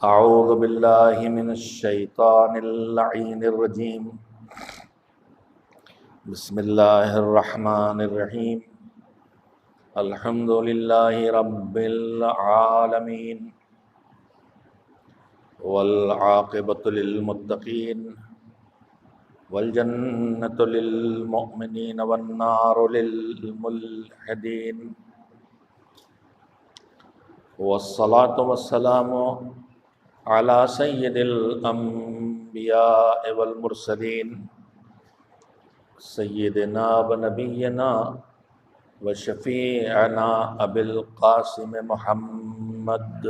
اعوذ باللہ من الشیطان اللعین الرجیم بسم اللہ الرحمن الرحیم الحمد للہ رب العالمین والعاقبۃ للمتقین والجنۃ للمؤمنین والنار للملحدین والصلاة والسلام علی سید الانبیاء والمرسلین سیدنا و نبینا و شفیعنا ابی القاسم محمد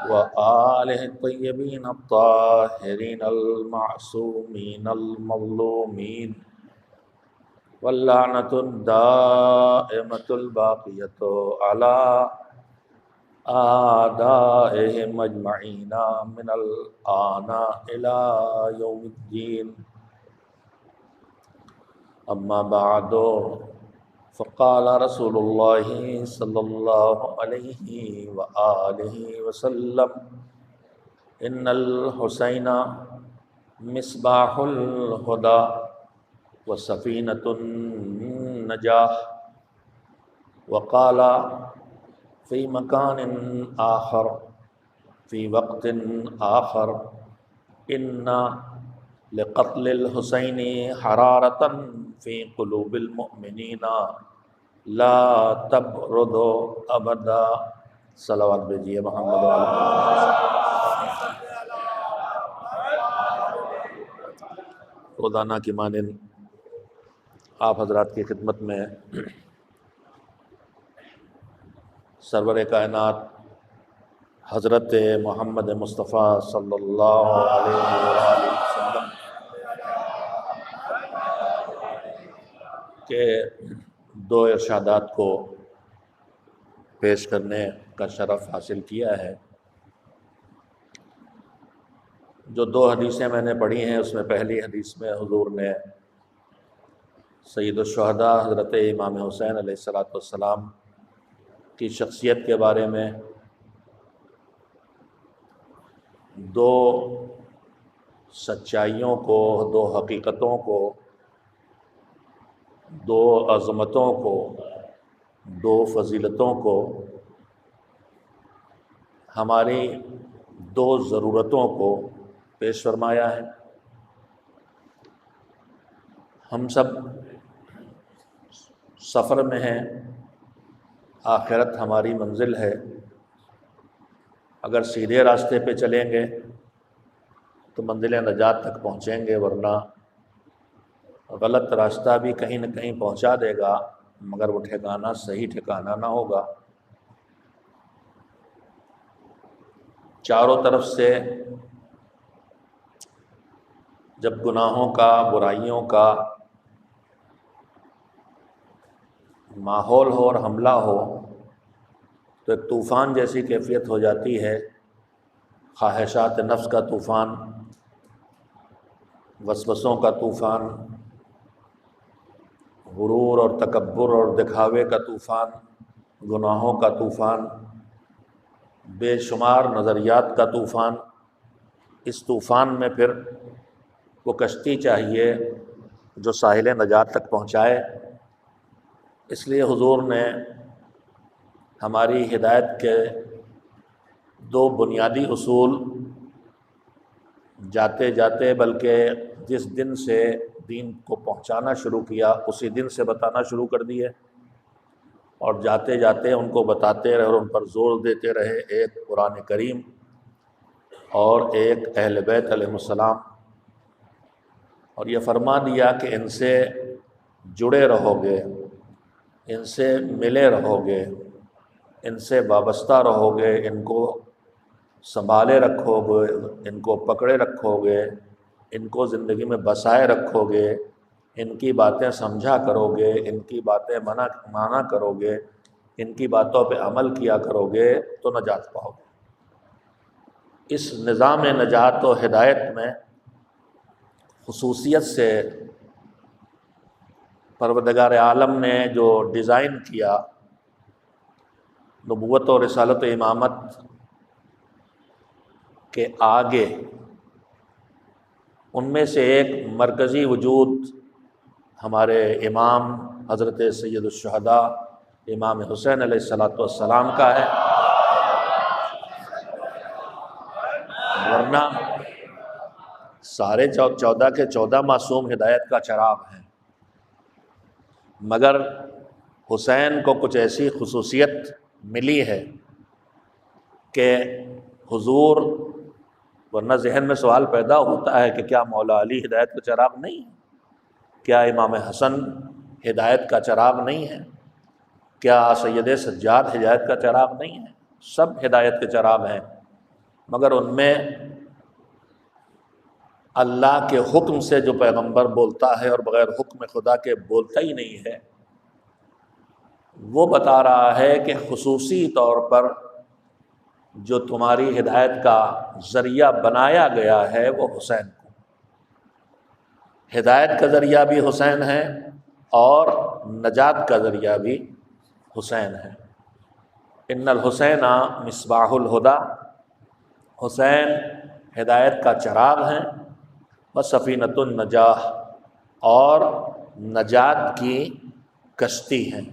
و آلہ الطیبین الطاہرین المعصومین المظلومین واللعنۃ الدائمۃ الباقیۃ علی اعدائہم اجمعین من الآن الی یوم الدین اما بعد فقال رسول اللہ صلی اللہ علیہ وآلہ وسلم ان الحسین مصباح الہدی وسفینۃ النجاح وقال فی مکان آخر فی وقت آخر ان لقتل الحسین حرارۃ فی قلوب المؤمنین لا تبرد ابدا صلوات بھیجیے محمد روزانہ کی مانند آپ حضرات کی خدمت میں سرور کائنات حضرت محمد مصطفیٰ صلی اللہ علیہ وآلہ وسلم کے دو ارشادات کو پیش کرنے کا شرف حاصل کیا ہے۔ جو دو حدیثیں میں نے پڑھی ہیں اس میں پہلی حدیث میں حضور نے سید الشہداء حضرت امام حسین علیہ السلام کی شخصیت کے بارے میں دو سچائیوں کو، دو حقیقتوں کو، دو عظمتوں کو، دو فضیلتوں کو، ہماری دو ضرورتوں کو پیش فرمایا ہے۔ ہم سب سفر میں ہیں، آخرت ہماری منزل ہے۔ اگر سیدھے راستے پہ چلیں گے تو منزل نجات تک پہنچیں گے، ورنہ غلط راستہ بھی کہیں نہ کہیں پہنچا دے گا، مگر وہ ٹھکانہ صحیح ٹھکانہ نہ ہوگا۔ چاروں طرف سے جب گناہوں کا، برائیوں کا ماحول ہو اور حملہ ہو تو ایک طوفان جیسی کیفیت ہو جاتی ہے، خواہشات نفس کا طوفان، وسوسوں کا طوفان، غرور اور تکبر اور دکھاوے کا طوفان، گناہوں کا طوفان، بے شمار نظریات کا طوفان۔ اس طوفان میں پھر وہ کشتی چاہیے جو ساحل نجات تک پہنچائے۔ اس لیے حضور نے ہماری ہدایت کے دو بنیادی اصول جاتے جاتے، بلکہ جس دن سے دین کو پہنچانا شروع کیا اسی دن سے بتانا شروع کر دیے، اور جاتے جاتے ان کو بتاتے رہے اور ان پر زور دیتے رہے۔ ایک قرآن کریم اور ایک اہل بیت علیہ السلام، اور یہ فرما دیا کہ ان سے جڑے رہو گے، ان سے ملے رہو گے، ان سے وابستہ رہو گے، ان کو سنبھالے رکھو گے، ان کو پکڑے رکھو گے، ان کو زندگی میں بسائے رکھو گے، ان کی باتیں سمجھا کرو گے، ان کی باتیں مانا کرو گے، ان کی باتوں پہ عمل کیا کرو گے تو نجات پاؤ گے۔ اس نظام نجات و ہدایت میں خصوصیت سے پروردگار عالم نے جو ڈیزائن کیا نبوت اور رسالت و امامت کے آگے ان میں سے ایک مرکزی وجود ہمارے امام حضرت سید الشہداء امام حسین علیہ الصلوۃ والسلام کا ہے، ورنہ سارے 14 کے 14 معصوم ہدایت کا چراغ ہیں، مگر حسین کو کچھ ایسی خصوصیت ملی ہے کہ حضور، ورنہ ذہن میں سوال پیدا ہوتا ہے کہ کیا مولا علی ہدایت کا چراغ نہیں ہے؟ کیا امام حسن ہدایت کا چراغ نہیں ہے؟ کیا سید سجاد ہدایت کا چراغ نہیں ہے؟ سب ہدایت کے چراغ ہیں، مگر ان میں اللہ کے حکم سے جو پیغمبر بولتا ہے اور بغیر حکم خدا کے بولتا ہی نہیں ہے، وہ بتا رہا ہے کہ خصوصی طور پر جو تمہاری ہدایت کا ذریعہ بنایا گیا ہے وہ حسین کو، ہدایت کا ذریعہ بھی حسین ہے اور نجات کا ذریعہ بھی حسین ہے۔ ان الحسین مصباح الہدیٰ، حسین ہدایت کا چراغ ہیں، وسفینۃ النجاح، اور نجات کی کشتی ہیں۔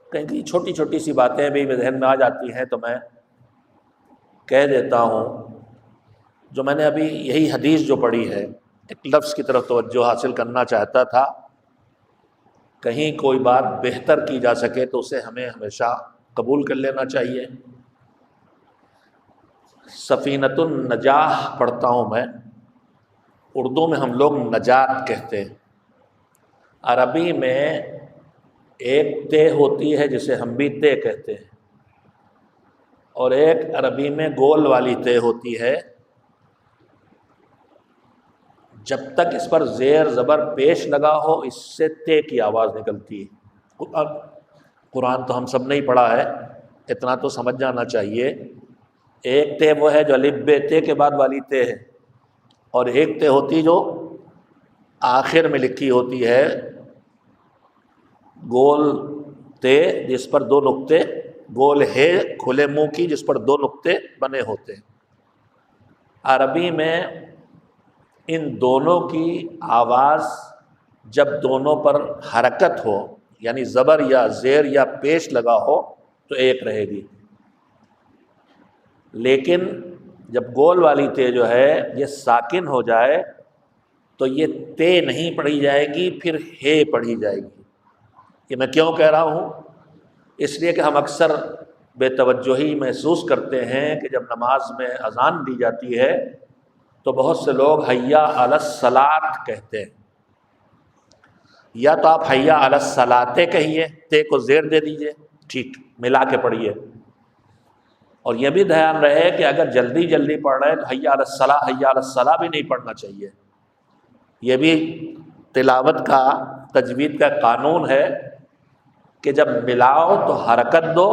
کہیں کہ چھوٹی چھوٹی سی باتیں بھی ذہن میں آ جاتی ہیں تو میں کہہ دیتا ہوں۔ جو میں نے ابھی یہی حدیث جو پڑھی ہے، ایک لفظ کی طرف توجہ حاصل کرنا چاہتا تھا، کہیں کوئی بات بہتر کی جا سکے تو اسے ہمیں ہمیشہ قبول کر لینا چاہیے۔ سفینۃ النجاح پڑھتا ہوں میں، اردو میں ہم لوگ نجات کہتے ہیں، عربی میں ایک تے ہوتی ہے جسے ہم بھی تے کہتے ہیں، اور ایک عربی میں گول والی تے ہوتی ہے، جب تک اس پر زیر زبر پیش لگا ہو اس سے تے کی آواز نکلتی ہے۔ قرآن تو ہم سب نے ہی پڑھا ہے، اتنا تو سمجھ جانا چاہیے۔ ایک تے وہ ہے جو الف ب تے کے بعد والی تے ہے، اور ایک تے ہوتی جو آخر میں لکھی ہوتی ہے، گول تے جس پر 2 نقطے، گول ہے کھلے منہ کی جس پر 2 نقطے بنے ہوتے ہیں۔ عربی میں ان دونوں کی آواز جب دونوں پر حرکت ہو، یعنی زبر یا زیر یا پیش لگا ہو تو ایک رہے گی، لیکن جب گول والی تے جو ہے یہ ساکن ہو جائے تو یہ تے نہیں پڑھی جائے گی، پھر ہے پڑھی جائے گی۔ یہ میں کیوں کہہ رہا ہوں؟ اس لیے کہ ہم اکثر بے توجہی محسوس کرتے ہیں کہ جب نماز میں اذان دی جاتی ہے تو بہت سے لوگ حیا علی الصلاۃ کہتے ہیں، یا تو آپ حیا علی الصلاۃ کہیے، تے کو زیر دے دیجئے، ٹھیک ملا کے پڑھیے، اور یہ بھی دھیان رہے کہ اگر جلدی جلدی پڑھ رہے ہیں تو حیا علی الصلاۃ حیا علی الصلاۃ بھی نہیں پڑھنا چاہیے۔ یہ بھی تلاوت کا تجوید کا قانون ہے کہ جب ملاؤ تو حرکت دو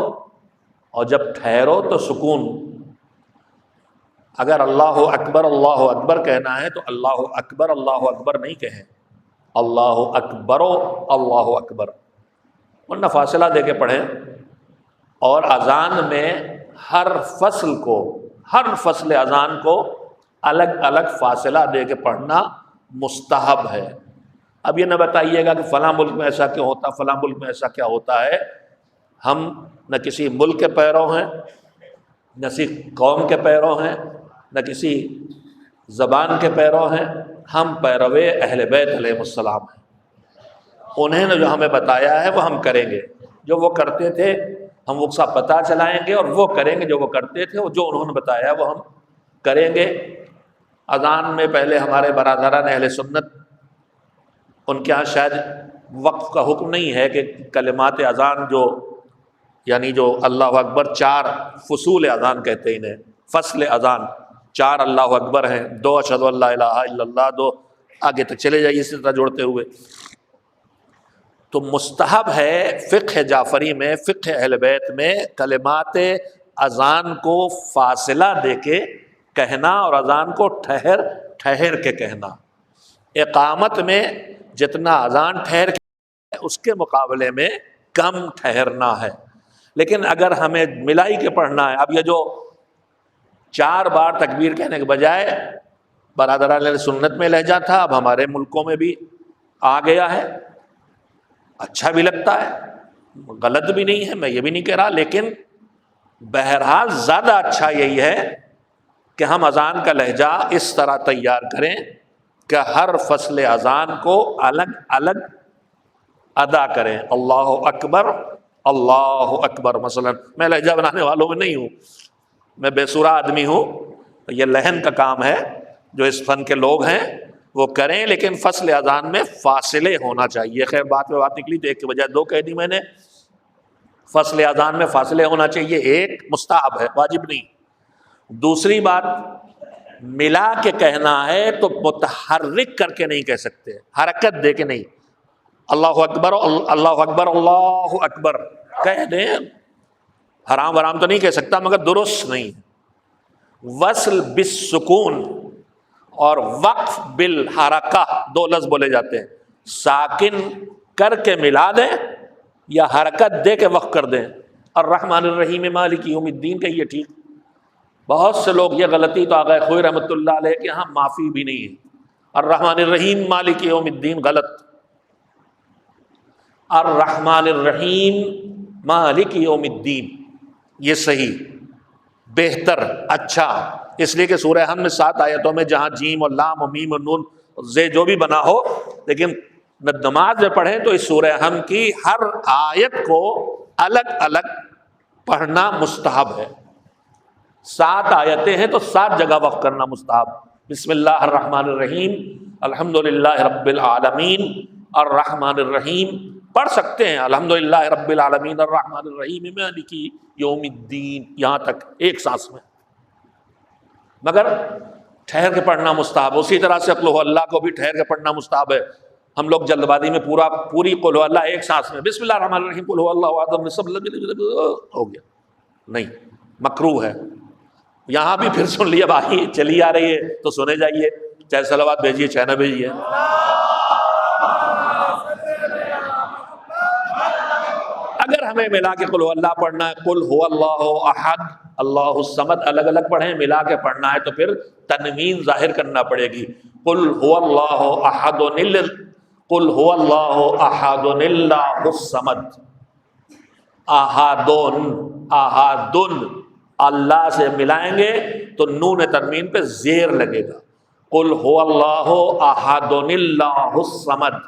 اور جب ٹھہرو تو سکون۔ اگر اللہ اکبر کہنا ہے تو اللہ اکبر نہیں کہیں، اللہ اکبر ورنہ فاصلہ دے کے پڑھیں۔ اور اذان میں ہر فصل اذان کو الگ الگ فاصلہ دے کے پڑھنا مستحب ہے۔ اب یہ نہ بتائیے گا کہ فلاں ملک میں ایسا کیوں ہوتا، فلاں ملک میں ایسا کیا ہوتا ہے۔ ہم نہ کسی ملک کے پیروں ہیں، نہ کسی قوم کے پیروں ہیں، نہ کسی زبان کے پیروں ہیں، ہم پیرو اہل بیت علیہ السلام ہیں۔ انہیں نے جو ہمیں بتایا ہے وہ ہم کریں گے، جو وہ کرتے تھے ہم وہ سب پتہ چلائیں گے، اور وہ کریں گے جو وہ کرتے تھے، اور جو انہوں نے بتایا وہ ہم کریں گے۔ اذان میں پہلے ہمارے برادران اہل سنت، ان کے ہاں شاید وقف کا حکم نہیں ہے کہ کلمات اذان یعنی جو اللہ اکبر 4 فصول اذان کہتے ہیں انہیں، فصل اذان 4 اللہ اکبر ہیں، 2 اشہد ان لا الہ الا اللہ، 2 آگے تک چلے جائیے اسی طرح جوڑتے ہوئے۔ تو مستحب ہے فقہ جعفری میں، فقہ اہل بیت میں کلمات اذان کو فاصلہ دے کے کہنا اور اذان کو ٹھہر کے کہنا۔ اقامت میں جتنا اذان ٹھہر کے اس کے مقابلے میں کم ٹھہرنا ہے، لیکن اگر ہمیں ملائی کے پڑھنا ہے، اب یہ جو 4 بار تکبیر کہنے کے بجائے برادران سنت میں لہجہ تھا، اب ہمارے ملکوں میں بھی آ گیا ہے، اچھا بھی لگتا ہے، غلط بھی نہیں ہے، میں یہ بھی نہیں کہہ رہا، لیکن بہرحال زیادہ اچھا یہی ہے کہ ہم اذان کا لہجہ اس طرح تیار کریں کہ ہر فصل اذان کو الگ الگ ادا کریں۔ اللہ اکبر، اللہ اکبر، مثلا میں لہجہ بنانے والوں میں نہیں ہوں، میں بے سورہ آدمی ہوں، یہ لہن کا کام ہے، جو اس فن کے لوگ ہیں وہ کریں، لیکن فصل اذان میں فاصلے ہونا چاہیے۔ خیر بات میں بات نکلی تو ایک کے بجائے 2 کہہ دی میں نے۔ فصل اذان میں فاصلے ہونا چاہیے، ایک مستحب ہے، واجب نہیں۔ دوسری بات، ملا کے کہنا ہے تو متحرک کر کے نہیں کہہ سکتے، حرکت دے کے نہیں۔ اللہ اکبر، اللہ اکبر، اللہ اکبر کہہ دیں، حرام حرام تو نہیں کہہ سکتا مگر درست نہیں۔ وصل بالسکون اور وقف بالحرکہ 2 لفظ بولے جاتے ہیں، ساکن کر کے ملا دیں یا حرکت دے کے وقف کر دیں۔ الرحمن الرحیم مالک یوم الدین کہیے، ٹھیک۔ بہت سے لوگ یہ غلطی تو آغا خوئی رحمۃ اللہ علیہ کے ہاں معافی بھی نہیں ہے، الرحمن الرحیم مالک یوم الدین غلط، الرحمن الرحیم مالک یوم الدین یہ صحیح، بہتر، اچھا، اس لیے کہ سورہ حمد میں 7 آیتوں میں جہاں جیم اور لام اور میم اور نون زے جو بھی بنا ہو، لیکن نماز میں پڑھیں تو اس سورہ حمد کی ہر آیت کو الگ الگ پڑھنا مستحب ہے۔ 7 آیتیں ہیں تو 7 جگہ وقف کرنا مستحب۔ بسم اللہ الرحمن الرحیم، الحمدللہ رب العالمین، الرحمن الرحیم پڑھ سکتے ہیں، الحمدللہ رب العالمین الرحمن الرحیم مالک یوم الدین، یہاں تک ایک سانس میں، مگر ٹھہر کے پڑھنا مستحب۔ اسی طرح سے قل هو اللہ کو بھی ٹھہر کے پڑھنا مستحب ہے۔ ہم لوگ جلد بازی میں پوری قل هو اللہ ایک سانس میں، بسم اللہ الرحمن الرحیم قل هو اللہ احد سب ہو گیا، نہیں، مکروہ ہے۔ یہاں بھی پھر سن لیا بھائی، چلی آ رہی ہے تو سنے جائیے، چاہے صلوات بھیجیے چاہے نہ بھیجیے۔ اگر ہمیں ملا کے قل هو اللہ پڑھنا ہے، قل هو اللہ احد اللہ الصمد الگ الگ پڑھیں، ملا کے پڑھنا ہے تو پھر تنوین ظاہر کرنا پڑے گی۔ قل هو اللہ احد، قل هو اللہ احد اللہ الصمد، احدن، احدن اللہ سے ملائیں گے تو نون تنوین پہ زیر لگے گا، قل هو اللہ احد اللہ الصمد،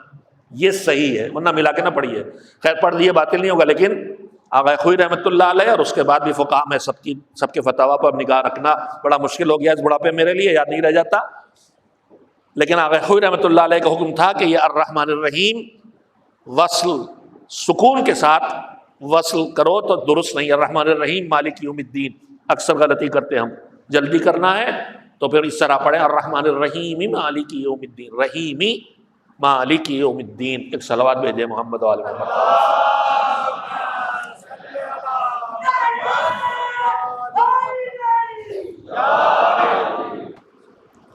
یہ صحیح ہے، ورنہ ملا کے نہ پڑھیے۔ خیر پڑھ لیے باطل نہیں ہوگا، لیکن آغا خوئی رحمۃ اللہ علیہ اور اس کے بعد بھی فقہا میں سب کے فتاویٰ پر نگاہ رکھنا بڑا مشکل ہو گیا اس بڑھاپے میرے لیے، یاد نہیں رہ جاتا، لیکن آغا خوئی رحمۃ اللہ علیہ کا حکم تھا کہ یہ الرحمن الرحیم وصل سکون کے ساتھ وصل کرو تو درست نہیں، الرحمن الرحیم مالک یوم الدین، اکثر غلطی کرتے ہم، جلدی کرنا ہے تو پھر اس طرح پڑھیں الرحمن الرحیم مالک یوم الدین، رحیمی مالک یوم الدین۔ ایک صلوات بھیجے محمد و آل محمد۔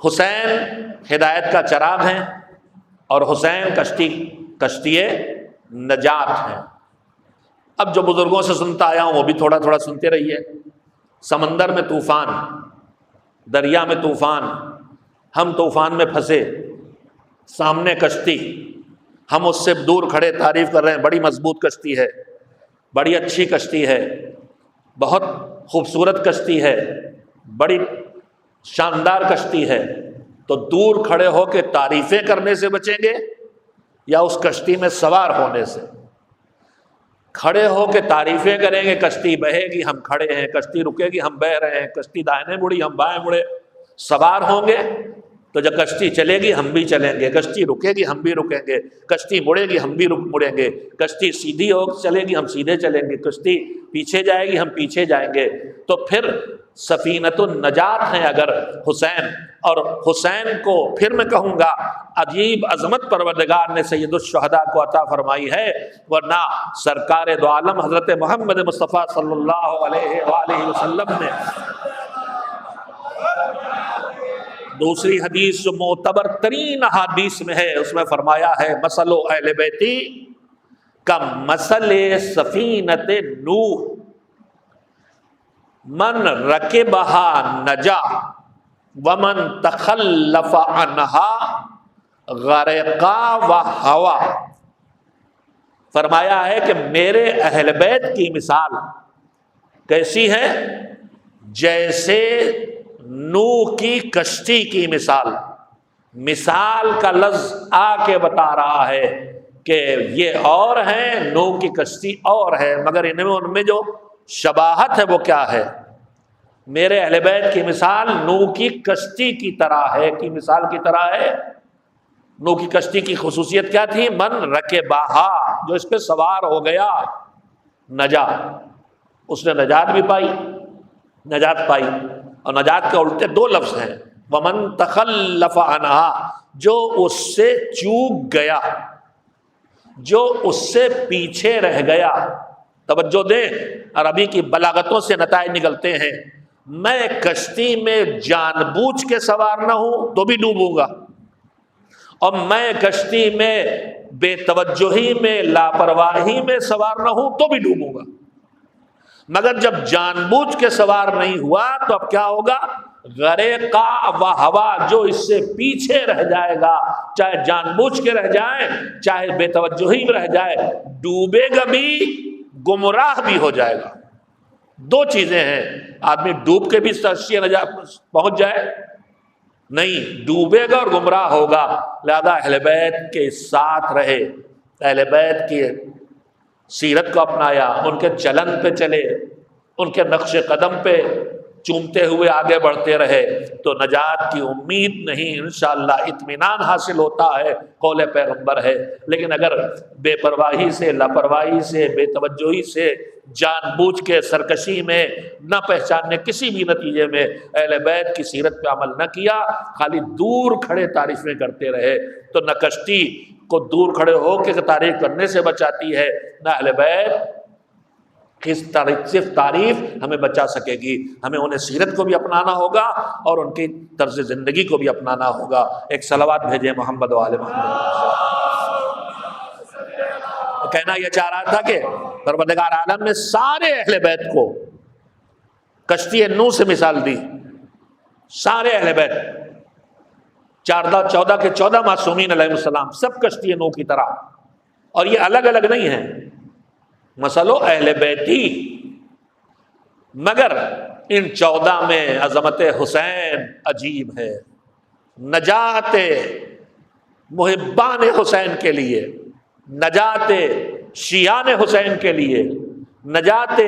حسین ہدایت کا چراغ ہیں اور حسین کشتی نجات ہیں۔ اب جو بزرگوں سے سنتا آیا ہوں وہ بھی تھوڑا تھوڑا سنتے رہیے۔ سمندر میں طوفان، دریا میں طوفان، ہم طوفان میں پھنسے، سامنے کشتی، ہم اس سے دور کھڑے تعریف کر رہے ہیں بڑی مضبوط کشتی ہے، بڑی اچھی کشتی ہے، بہت خوبصورت کشتی ہے، بڑی شاندار کشتی ہے، تو دور کھڑے ہو کے تعریفیں کرنے سے بچیں گے یا اس کشتی میں سوار ہونے سے؟ کھڑے ہو کے تعریفیں کریں گے، کشتی بہے گی ہم کھڑے ہیں، کشتی رکے گی ہم بہ رہے ہیں، کشتی دائیں مڑی ہم بائیں مڑے، سوار ہوں گے تو جب کشتی چلے گی ہم بھی چلیں گے، کشتی رکے گی ہم بھی رکیں گے، کشتی مڑے گی ہم بھی مڑیں گے، کشتی سیدھی ہو چلے گی ہم سیدھے چلیں گے، کشتی پیچھے جائے گی ہم پیچھے جائیں گے۔ تو پھر سفینۃ النجات ہیں اگر حسین، اور حسین کو پھر میں کہوں گا عجیب عظمت پروردگار نے سید الشہداء کو عطا فرمائی ہے، ورنہ سرکار دو عالم حضرت محمد مصطفیٰ صلی اللہ علیہ وآلہ وسلم نے دوسری حدیث جو معتبر ترین احادیث میں ہے اس میں فرمایا ہے مثل اہل بیتی کا مثل سفینۃ نوح، من رکبہا نجا ومن تخلف عنہا غرقا وہوا۔ فرمایا ہے کہ میرے اہل بیت کی مثال کیسی ہے؟ جیسے نوح کی کشتی کی مثال۔ مثال کا لفظ آ کے بتا رہا ہے کہ یہ اور ہے، نوح کی کشتی اور ہے، مگر ان میں جو شباہت ہے وہ کیا ہے؟ میرے اہل بیت کی مثال نوح کی کشتی کی طرح ہے، کی مثال کی طرح ہے۔ نوح کی کشتی کی خصوصیت کیا تھی؟ من رکبہا، جو اس پہ سوار ہو گیا نجا، اس نے نجات بھی پائی، نجات پائی۔ اور نجات کے الٹے دو لفظ ہیں، ومن تخلف عنہا، جو اس سے چوک گیا، جو اس سے پیچھے رہ گیا۔ توجہ دیں، عربی کی بلاغتوں سے نتائج نکلتے ہیں۔ میں کشتی میں جان بوجھ کے سوار نہ ہوں تو بھی ڈوبوں گا، اور میں کشتی میں بے توجہی میں، لاپرواہی میں سوار نہ ہوں تو بھی ڈوبوں گا۔ مگر جب جان بوجھ کے سوار نہیں ہوا تو اب کیا ہوگا؟ غرقا وہوا، جو اس سے پیچھے رہ جائے گا، چاہے جان بوجھ کے رہ جائے، چاہے بے توجہی میں رہ جائے، ڈوبے گا بھی، گمراہ بھی ہو جائے گا۔ دو چیزیں ہیں، آدمی ڈوب کے بھی نجات پہنچ جائے، نہیں، ڈوبے گا اور گمراہ ہوگا۔ لہذا اہل بیت کے ساتھ رہے، اہل بیت کی سیرت کو اپنایا، ان کے چلن پہ چلے، ان کے نقش قدم پہ چومتے ہوئے آگے بڑھتے رہے تو نجات کی امید نہیں، انشاءاللہ اطمینان حاصل ہوتا ہے، قول پیغمبر ہے۔ لیکن اگر بے پرواہی سے، لاپرواہی سے، بے توجہی سے، جان بوجھ کے سرکشی میں، نہ پہچاننے کسی بھی نتیجے میں اہل بیت کی سیرت پہ عمل نہ کیا، خالی دور کھڑے تعریفیں کرتے رہے، تو نہ کشتی کو دور کھڑے ہو کے تعریف کرنے سے بچاتی ہے، نہ اہل بیت کس صرف تعریف ہمیں بچا سکے گی۔ ہمیں انہیں سیرت کو بھی اپنانا ہوگا اور ان کی طرز زندگی کو بھی اپنانا ہوگا۔ ایک صلوات بھیجیں محمد و آل محمد۔ کہنا یہ چاہ رہا تھا کہ پروردگار عالم نے سارے اہل بیت کو کشتی نوح سے مثال دی، سارے اہل بیت 14 کے 14 معصومین علیہ السلام سب کشتی نوح کی طرح، اور یہ الگ الگ نہیں ہیں، مثلو اہل بیتی، مگر ان 14 میں عظمت حسین عجیب ہے۔ نجات محبان حسین کے لیے، نجات شیعان حسین کے لیے، نجات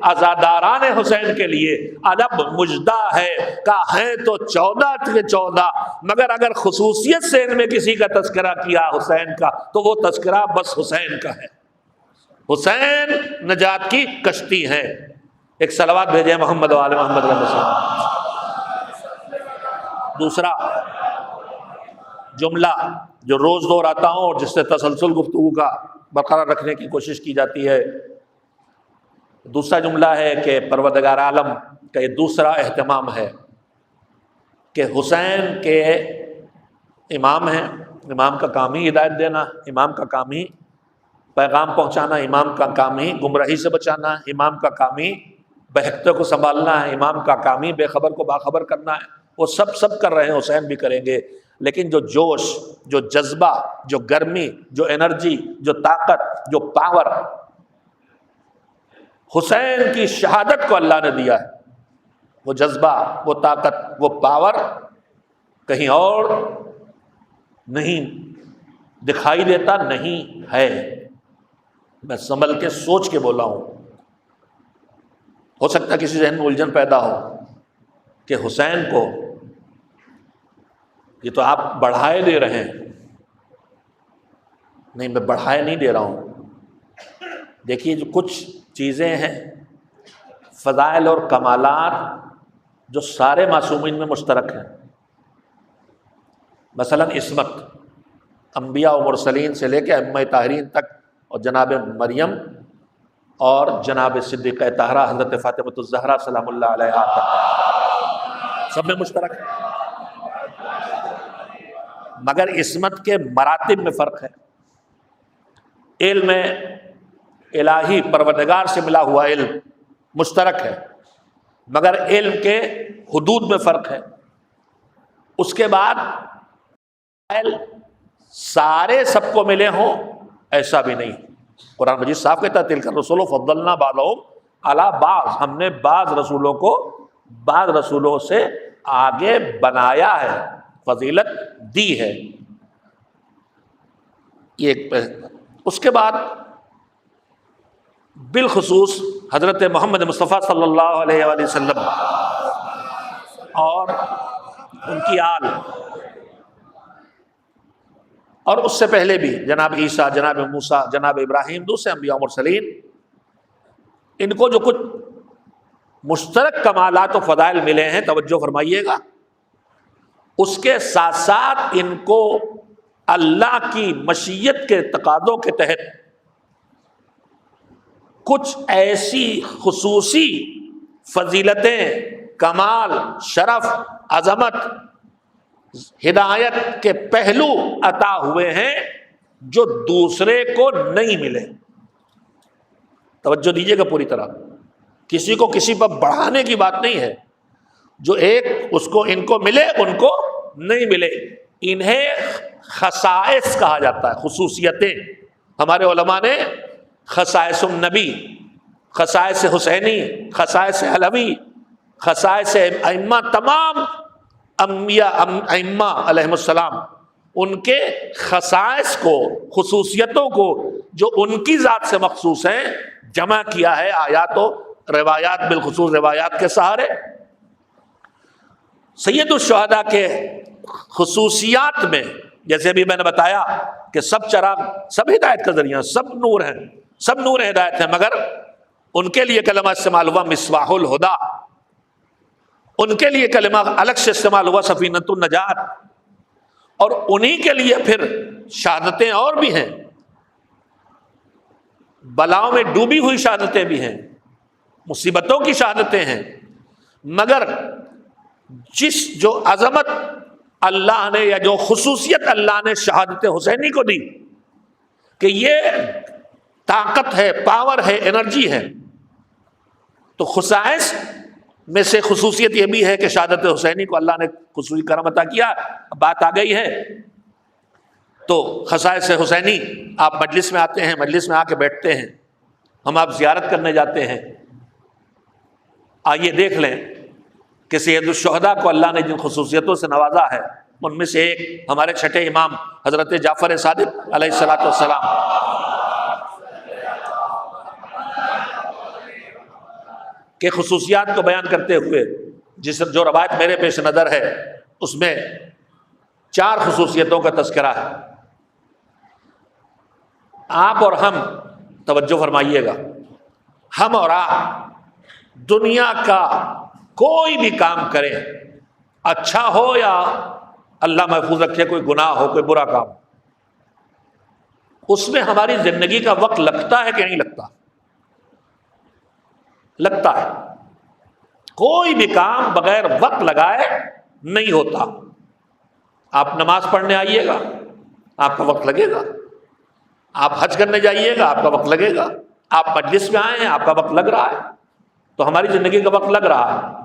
عزاداران حسین کے لیے ادب مجدہ ہے کہ ہیں تو 14 کے 14، مگر اگر خصوصیت سے ان میں کسی کا تذکرہ کیا حسین کا تو وہ تذکرہ بس حسین کا ہے۔ حسین نجات کی کشتی ہیں۔ ایک صلوات بھیجیں محمد و آل محمد علیہ وسلم۔ دوسرا جملہ جو روز دہراتا ہوں اور جس سے تسلسل گفتگو کا برقرار رکھنے کی کوشش کی جاتی ہے، دوسرا جملہ ہے کہ پروردگار عالم کا یہ دوسرا اہتمام ہے کہ حسین کے امام ہیں، امام کا کام ہی ہدایت دینا، امام کا کام ہی پیغام پہنچانا، امام کا کام ہی گمراہی سے بچانا، امام کا کام ہی بہکتے کو سنبھالنا ہے، امام کا کام ہی بے خبر کو باخبر کرنا ہے۔ وہ سب کر رہے ہیں، حسین بھی کریں گے، لیکن جو جوش، جو جذبہ، جو گرمی، جو انرجی، جو طاقت، جو پاور حسین کی شہادت کو اللہ نے دیا ہے، وہ جذبہ، وہ طاقت، وہ پاور کہیں اور نہیں دکھائی دیتا، نہیں ہے۔ میں سنبھل کے سوچ کے بولا ہوں، ہو سکتا ہے کسی ذہن میں الجھن پیدا ہو کہ حسین کو یہ تو آپ بڑھائے دے رہے ہیں۔ نہیں، میں بڑھائے نہیں دے رہا ہوں۔ دیکھیے، جو کچھ چیزیں ہیں، فضائل اور کمالات جو سارے معصومین میں مشترک ہیں، مثلا عصمت، انبیاء و مرسلین سے لے کے ائمہ طاہرین تک، اور جناب مریم اور جناب صدیقہ طاہرہ حضرت فاطمۃ الزہرا سلام اللہ علیہا تک، سب میں مشترک ہے، مگر عصمت کے مراتب میں فرق ہے۔ علم الہی، پروردگار سے ملا ہوا علم مشترک ہے، مگر علم کے حدود میں فرق ہے۔ اس کے بعد سارے سب کو ملے ہوں ایسا بھی نہیں۔ قرآن مجید صاف کہتا ہے تلک الرسل فضلنا بعضهم علی بعض، ہم نے بعض رسولوں کو بعض رسولوں سے آگے بنایا ہے، فضیلت دی ہے۔ یہ اس کے بعد بالخصوص حضرت محمد مصطفیٰ صلی اللہ علیہ وآلہ وسلم اور ان کی آل، اور اس سے پہلے بھی جناب عیسیٰ، جناب موسیٰ، جناب ابراہیم، دوسرے انبیاء و مرسلین، ان کو جو کچھ مشترک کمالات و فضائل ملے ہیں، توجہ فرمائیے گا، اس کے ساتھ ساتھ ان کو اللہ کی مشیت کے تقاضوں کے تحت کچھ ایسی خصوصی فضیلتیں، کمال، شرف، عظمت، ہدایت کے پہلو عطا ہوئے ہیں جو دوسرے کو نہیں ملے۔ توجہ دیجیے گا پوری طرح، کسی کو کسی پر بڑھانے کی بات نہیں ہے، جو ایک اس کو ان کو ملے ان کو نہیں ملے، انہیں خصائص کہا جاتا ہے، خصوصیتیں۔ ہمارے علماء نے خصائص النبی، خصائص حسینی، خصائص علوی، خصائص ائمہ، تمام انبیاء ائمہ علیہ السلام، ان کے خصائص کو، خصوصیتوں کو جو ان کی ذات سے مخصوص ہیں، جمع کیا ہے آیات و روایات، بالخصوص روایات کے سہارے۔ سید الشہداء کے خصوصیات میں جیسے ابھی میں نے بتایا کہ سب چراغ، سب ہدایت کا ذریعہ، سب نور ہیں، سب نور ہدایت ہیں، مگر ان کے لیے کلمہ استعمال ہوا مصباح الہدیٰ، ان کے لیے کلمہ الگ سے استعمال ہوا سفینۃ النجات، اور انہی کے لیے پھر شہادتیں اور بھی ہیں، بلاؤں میں ڈوبی ہوئی شہادتیں بھی ہیں، مصیبتوں کی شہادتیں ہیں، مگر جو عظمت اللہ نے یا جو خصوصیت اللہ نے شہادت حسینی کو دی کہ یہ طاقت ہے، پاور ہے، انرجی ہے، تو خصائص میں سے خصوصیت یہ بھی ہے کہ شہادت حسینی کو اللہ نے خصوصی کرم عطا کیا۔ بات آ گئی ہے تو خصائص حسینی، آپ مجلس میں آتے ہیں، مجلس میں آ کے بیٹھتے ہیں، ہم آپ زیارت کرنے جاتے ہیں، آئیے دیکھ لیں کہ سید الشہداء کو اللہ نے جن خصوصیتوں سے نوازا ہے، ان میں سے ایک ہمارے چھٹے امام حضرت جعفر صادق علیہ الصلوۃ والسلام، کے خصوصیات کو بیان کرتے ہوئے جو روایت میرے پیش نظر ہے اس میں 4 خصوصیتوں کا تذکرہ ہے۔ آپ اور ہم، توجہ فرمائیے گا، ہم اور آپ دنیا کا کوئی بھی کام کریں، اچھا ہو یا اللہ محفوظ رکھے کوئی گناہ ہو، کوئی برا کام، اس میں ہماری زندگی کا وقت لگتا ہے کہ نہیں لگتا؟ لگتا ہے۔ کوئی بھی کام بغیر وقت لگائے نہیں ہوتا۔ آپ نماز پڑھنے آئیے گا، آپ کا وقت لگے گا، آپ حج کرنے جائیے گا، آپ کا وقت لگے گا، آپ مجلس میں آئے ہیں، آپ کا وقت لگ رہا ہے، تو ہماری زندگی کا وقت لگ رہا ہے۔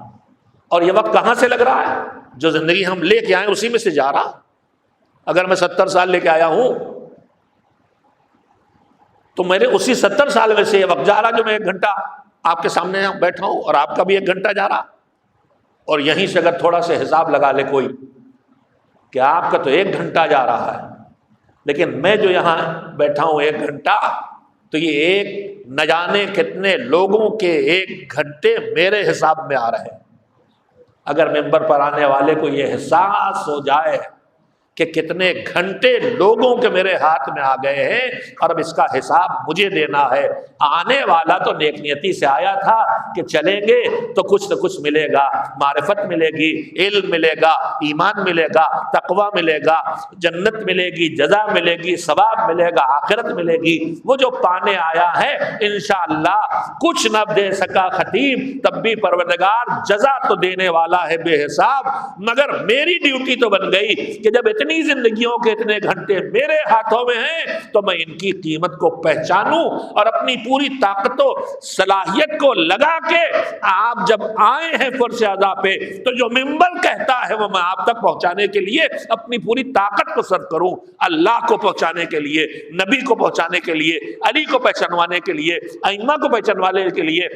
اور یہ وقت کہاں سے لگ رہا ہے؟ جو زندگی ہم لے کے آئے اسی میں سے جا رہا۔ اگر میں 70 سال لے کے آیا ہوں تو میرے اسی 70 سال میں سے یہ وقت جا رہا جو میں 1 گھنٹہ آپ کے سامنے بیٹھا ہوں، اور آپ کا بھی 1 گھنٹہ جا رہا۔ اور یہیں سے اگر تھوڑا سا حساب لگا لے کوئی کہ آپ کا تو 1 گھنٹہ جا رہا ہے، لیکن میں جو یہاں بیٹھا ہوں 1 گھنٹہ، تو یہ ایک نہ جانے کتنے لوگوں کے 1 گھنٹے میرے حساب میں آ رہے ہیں۔ اگر ممبر پر آنے والے کو یہ احساس ہو جائے کہ کتنے گھنٹے لوگوں کے میرے ہاتھ میں آ گئے ہیں اور اب اس کا حساب مجھے دینا ہے۔ آنے والا تو نیک نیتی سے آیا تھا کہ چلیں گے تو کچھ نہ کچھ ملے گا، معرفت ملے گی، علم ملے گا، ایمان ملے گا، تقوی ملے گا، جنت ملے گی، جزا ملے گی، ثواب ملے گا، آخرت ملے گی۔ وہ جو پانے آیا ہے انشاءاللہ کچھ نہ دے سکا خطیب، تب بھی پروردگار جزا تو دینے والا ہے بے حساب۔ مگر میری ڈیوٹی تو بن گئی کہ جب اتنے اتنی زندگیوں کے اتنے گھنٹے میرے ہاتھوں میں ہیں تو میں ان کی قیمت کو پہچانوں اور اپنی پوری طاقت و صلاحیت کو لگا کے آپ جب آئے ہیں فرش ادا پہ تو جو منبر کہتا ہے وہ میں آپ تک پہنچانے کے لیے اپنی پوری طاقت کو صرف کروں، اللہ کو پہنچانے کے لیے، نبی کو پہنچانے کے لیے، علی کو پہچانوانے کے لیے، ائمہ کو پہچانوانے کے لیے،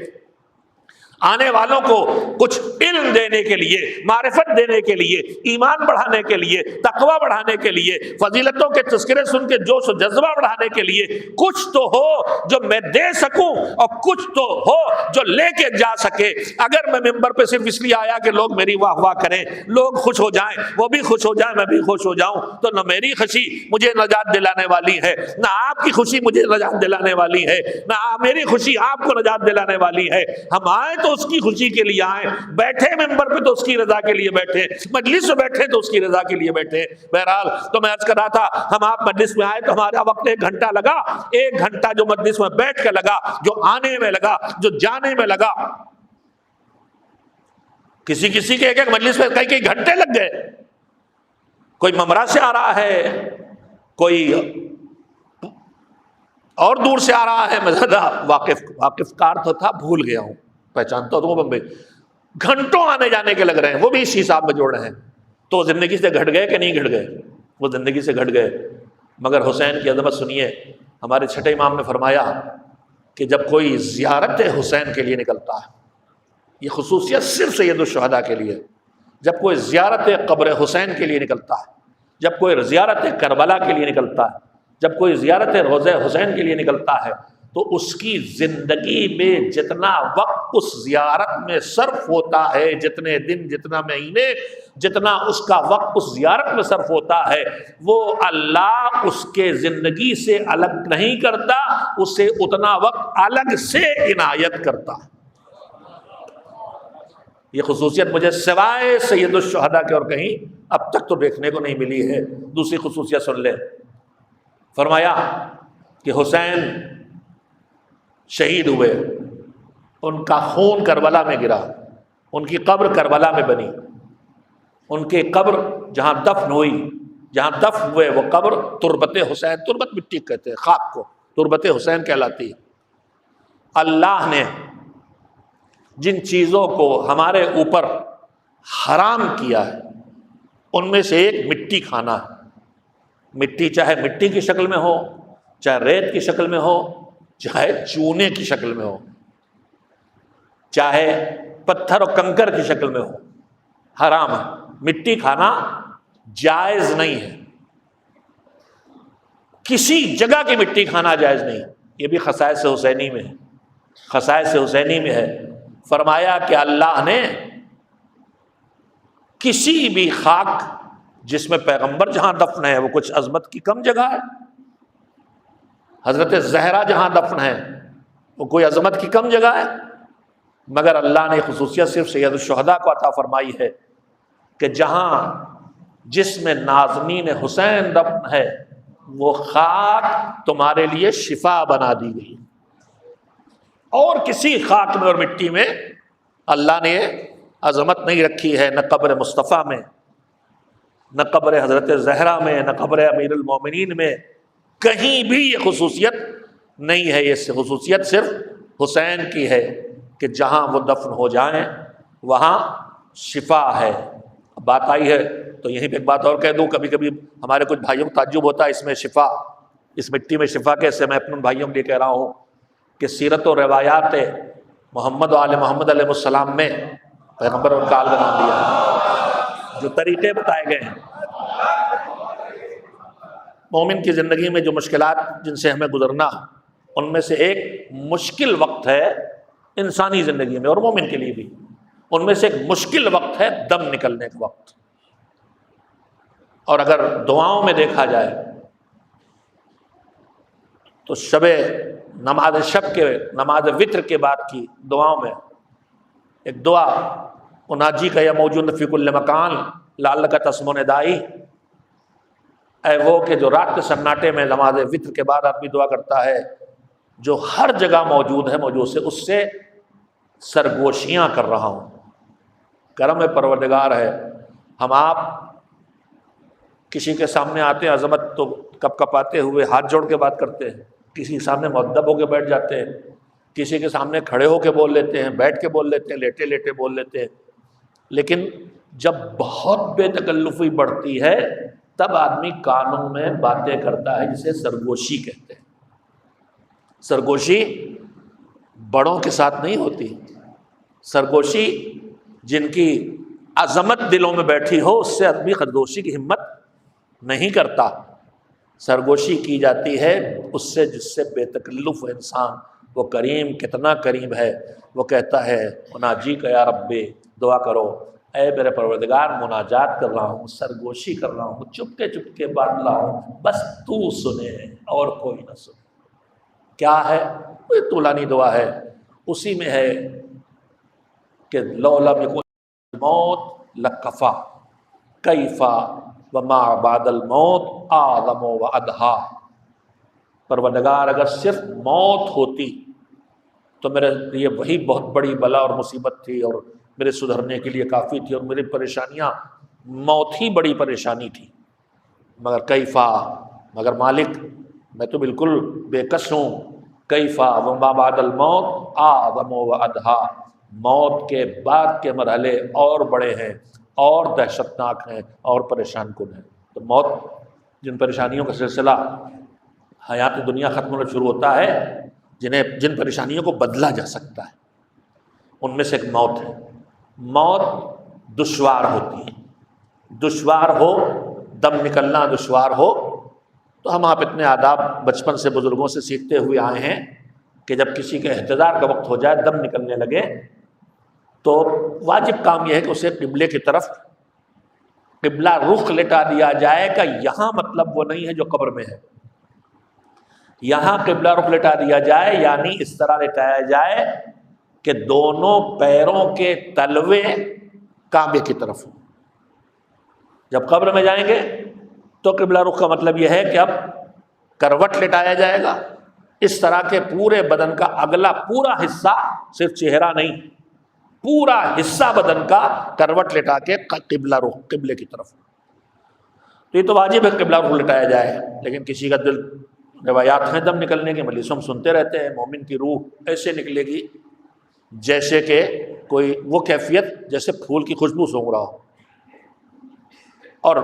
آنے والوں کو کچھ علم دینے کے لیے، معرفت دینے کے لیے، ایمان بڑھانے کے لیے، تقوی بڑھانے کے لیے، فضیلتوں کے تذکرے سن کے جوش و جذبہ بڑھانے کے لیے کچھ تو ہو جو میں دے سکوں اور کچھ تو ہو جو لے کے جا سکے۔ اگر میں ممبر پہ صرف اس لیے آیا کہ لوگ میری واہ واہ کریں، لوگ خوش ہو جائیں، وہ بھی خوش ہو جائیں، میں بھی خوش ہو جاؤں، تو نہ میری خوشی مجھے نجات دلانے والی ہے، نہ آپ کی خوشی مجھے نجات دلانے والی ہے، نہ میری خوشی آپ کو نجات دلانے والی ہے۔ ہم آئے تو اس کی خوشی کے لیے آئے، بیٹھے ممبر پہ تو اس کی رضا کے لیے بیٹھے، مجلس میں بیٹھے تو اس کی رضا کے لیے بیٹھے۔ بہرحال تو میں عرض کر رہا تھا، ہم آپ مجلس میں آئے تو ہمارا وقت 1 گھنٹہ لگا، 1 گھنٹہ جو مجلس میں بیٹھ کے لگا، جو آنے میں لگا، جو جانے میں لگا، کسی کے ایک مجلس میں کئی گھنٹے لگ گئے۔ کوئی ممرا سے آ رہا ہے، کوئی اور دور سے آ رہا ہے، میں زیادہ واقف کار تو تھا، بھول گیا ہوں، پہچانتا تو بمبئی، گھنٹوں آنے جانے کے لگ رہے ہیں، وہ بھی اس حساب میں جوڑ رہے ہیں۔ تو وہ زندگی سے گھٹ گئے کہ نہیں گھٹ گئے؟ وہ زندگی سے گھٹ گئے، مگر حسین کی عظمت سنیے۔ ہمارے چھٹے امام نے فرمایا کہ جب کوئی زیارت حسین کے لیے نکلتا ہے، یہ خصوصیت صرف سید الشہداء کے لیے، جب کوئی زیارت قبر حسین کے لیے نکلتا ہے، جب کوئی زیارت کربلا کے لیے نکلتا ہے، جب کوئی زیارت روضہ حسین کے لیے نکلتا ہے، تو اس کی زندگی میں جتنا وقت اس زیارت میں صرف ہوتا ہے، جتنے دن، جتنا مہینے، جتنا اس کا وقت اس زیارت میں صرف ہوتا ہے، وہ اللہ اس کے زندگی سے الگ نہیں کرتا، اسے اتنا وقت الگ سے عنایت کرتا۔ یہ خصوصیت مجھے سوائے سید الشہداء کے اور کہیں اب تک تو دیکھنے کو نہیں ملی ہے۔ دوسری خصوصیت سن لیں، فرمایا کہ حسین شہید ہوئے، ان کا خون کربلا میں گرا، ان کی قبر کربلا میں بنی، ان کی قبر جہاں دفن ہوئی، جہاں دفن ہوئے وہ قبر تربت حسین، تربت مٹی کہتے ہیں خاک کو، تربت حسین کہلاتی ہے۔ اللہ نے جن چیزوں کو ہمارے اوپر حرام کیا ہے ان میں سے ایک مٹی کھانا ہے۔ مٹی چاہے مٹی کی شکل میں ہو، چاہے ریت کی شکل میں ہو، چاہے چونے کی شکل میں ہو، چاہے پتھر اور کنکر کی شکل میں ہو، حرام ہے۔ مٹی کھانا جائز نہیں ہے، کسی جگہ کی مٹی کھانا جائز نہیں۔ یہ بھی خصائص حسینی میں ہے، خصائص حسینی میں ہے۔ فرمایا کہ اللہ نے کسی بھی خاک جس میں پیغمبر جہاں دفن ہے وہ کچھ عظمت کی کم جگہ ہے، حضرت زہرا جہاں دفن ہے وہ کوئی عظمت کی کم جگہ ہے، مگر اللہ نے خصوصیت صرف سید الشہداء کو عطا فرمائی ہے کہ جہاں جس میں نازنین حسین دفن ہے وہ خاک تمہارے لیے شفا بنا دی گئی، اور کسی خاک میں اور مٹی میں اللہ نے عظمت نہیں رکھی ہے، نہ قبر مصطفیٰ میں، نہ قبر حضرت زہرا میں، نہ قبر امیر المومنین میں، کہیں بھی یہ خصوصیت نہیں ہے۔ یہ خصوصیت صرف حسین کی ہے کہ جہاں وہ دفن ہو جائیں وہاں شفا ہے۔ بات آئی ہے تو یہیں پہ ایک بات اور کہہ دوں، کبھی کبھی ہمارے کچھ بھائیوں کو تعجب ہوتا ہے اس میں شفا، اس مٹی میں شفا کیسے؟ میں اپنے بھائیوں کے لیے کہہ رہا ہوں کہ سیرت و روایات محمد و آل محمد علیہ السلام میں پیغمبر ان کا آل کا نام دیا ہے، جو طریقے بتائے گئے ہیں۔ مومن کی زندگی میں جو مشکلات جن سے ہمیں گزرنا، ان میں سے ایک مشکل وقت ہے انسانی زندگی میں اور مومن کے لیے بھی، ان میں سے ایک مشکل وقت ہے دم نکلنے کا وقت۔ اور اگر دعاؤں میں دیکھا جائے تو نماز شب کے، نماز وتر کے بعد کی دعاؤں میں ایک دعا اناجی کا یا موجود فی کل مکان لعلک تسمع ندائی، اے وہ کہ جو رات کے سناٹے میں نماز وتر کے بعد آدمی دعا کرتا ہے، جو ہر جگہ موجود ہے، موجود سے اس سے سرگوشیاں کر رہا ہوں، کرم پروردگار ہے ہم آپ کسی کے سامنے آتے ہیں عظمت تو کپ کپاتے ہوئے ہاتھ جوڑ کے بات کرتے ہیں، کسی کے سامنے مؤدب ہو کے بیٹھ جاتے ہیں، کسی کے سامنے کھڑے ہو کے بول لیتے ہیں، بیٹھ کے بول لیتے ہیں، لیٹے لیٹے بول لیتے ہیں۔ لیکن جب بہت بے تکلفی بڑھتی ہے تب آدمی کانوں میں باتیں کرتا ہے، جسے سرگوشی کہتے ہیں۔ سرگوشی بڑوں کے ساتھ نہیں ہوتی، سرگوشی جن کی عظمت دلوں میں بیٹھی ہو اس سے آدمی خرگوشی کی ہمت نہیں کرتا۔ سرگوشی کی جاتی ہے اس سے جس سے بے تکلف انسان، وہ کریم کتنا کریم ہے، وہ کہتا ہے مناجی کا یا ربی، دعا کرو اے میرے پروردگار، مناجات کر رہا ہوں، سرگوشی کر رہا ہوں، چپکے چپکے بات رہا ہوں، بس تو سنے اور کوئی نہ سنے۔ کیا ہے؟ کوئی طولانی دعا ہے، اسی میں ہے کہ لو لم یکن الموت لکفا کیفا وما بعد الموت اعظم وادھا۔ پروردگار اگر صرف موت ہوتی تو میرے لیے وہی بہت بڑی بلا اور مصیبت تھی اور میرے سدھرنے کے لیے کافی تھی، اور میری پریشانیاں، موت ہی بڑی پریشانی تھی۔ مگر کیفا، مگر مالک میں تو بالکل بے کس ہوں۔ کیفا وما بعد الموت اعظم وادھا، موت کے بعد کے مرحلے اور بڑے ہیں، اور دہشتناک ہیں، اور پریشان کن ہیں۔ تو موت، جن پریشانیوں کا سلسلہ حیات دنیا ختم ہونا شروع ہوتا ہے، جن پریشانیوں کو بدلا جا سکتا ہے، ان میں سے ایک موت ہے۔ موت دشوار ہوتی ہے، دشوار ہو، دم نکلنا دشوار ہو، تو ہم آپ اتنے آداب بچپن سے بزرگوں سے سیکھتے ہوئے آئے ہیں کہ جب کسی کے احتضار کا وقت ہو جائے، دم نکلنے لگے، تو واجب کام یہ ہے کہ اسے قبلے کی طرف قبلہ رخ لٹا دیا جائے گا۔ یہاں مطلب وہ نہیں ہے جو قبر میں ہے، یہاں قبلہ رخ لٹا دیا جائے یعنی اس طرح لٹایا جائے کہ دونوں پیروں کے تلوے کعبے کی طرف ہوں۔ جب قبر میں جائیں گے تو قبلہ رخ کا مطلب یہ ہے کہ اب کروٹ لٹایا جائے گا، اس طرح کے پورے بدن کا اگلا پورا حصہ، صرف چہرہ نہیں، پورا حصہ بدن کا کروٹ لٹا کے قبلہ رخ، قبلے کی طرف۔ تو یہ تو واجب ہے قبلہ رخ لٹایا جائے، لیکن کسی کا دل، روایات ہیں دم نکلنے کے، مجلسوں میں سنتے رہتے ہیں، مومن کی روح ایسے نکلے گی جیسے کہ کوئی وہ کیفیت جیسے پھول کی خوشبو سونگ رہا ہو، اور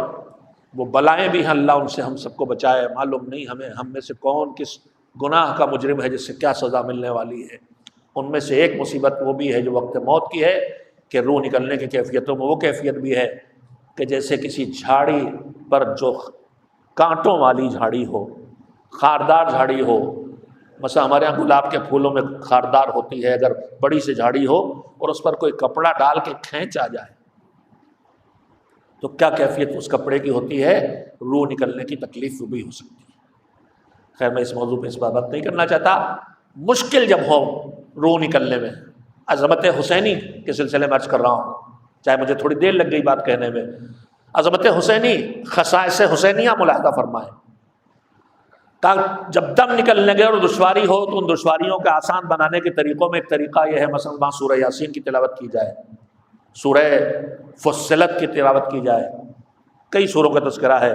وہ بلائیں بھی ہیں، اللہ ان سے ہم سب کو بچائے۔ معلوم نہیں ہمیں، ہم میں سے کون کس گناہ کا مجرم ہے جس سے کیا سزا ملنے والی ہے۔ ان میں سے ایک مصیبت وہ بھی ہے جو وقت موت کی ہے کہ روح نکلنے کی کیفیتوں میں وہ کیفیت بھی ہے کہ جیسے کسی جھاڑی پر، جو کانٹوں والی جھاڑی ہو، خاردار جھاڑی ہو، مثلا ہمارے یہاں گلاب کے پھولوں میں خاردار ہوتی ہے، اگر بڑی سی جھاڑی ہو اور اس پر کوئی کپڑا ڈال کے کھینچ آ جائے تو کیا کیفیت اس کپڑے کی ہوتی ہے، روح نکلنے کی تکلیف بھی ہو سکتی ہے۔ خیر میں اس موضوع پہ اس بات نہیں کرنا چاہتا۔ مشکل جب ہو روح نکلنے میں، عظمت حسینی کے سلسلے میں عرض کر رہا ہوں، چاہے مجھے تھوڑی دیر لگ گئی بات کہنے میں، عظمت حسینی، خصائص حسینیہ ملاحظہ فرمائیں۔ جب دم نکلنے لگے اور دشواری ہو تو ان دشواریوں کے آسان بنانے کے طریقوں میں ایک طریقہ یہ ہے، مثلا وہاں سورہ یاسین کی تلاوت کی جائے، سورہ فصلت کی تلاوت کی جائے، کئی سوروں کا تذکرہ ہے۔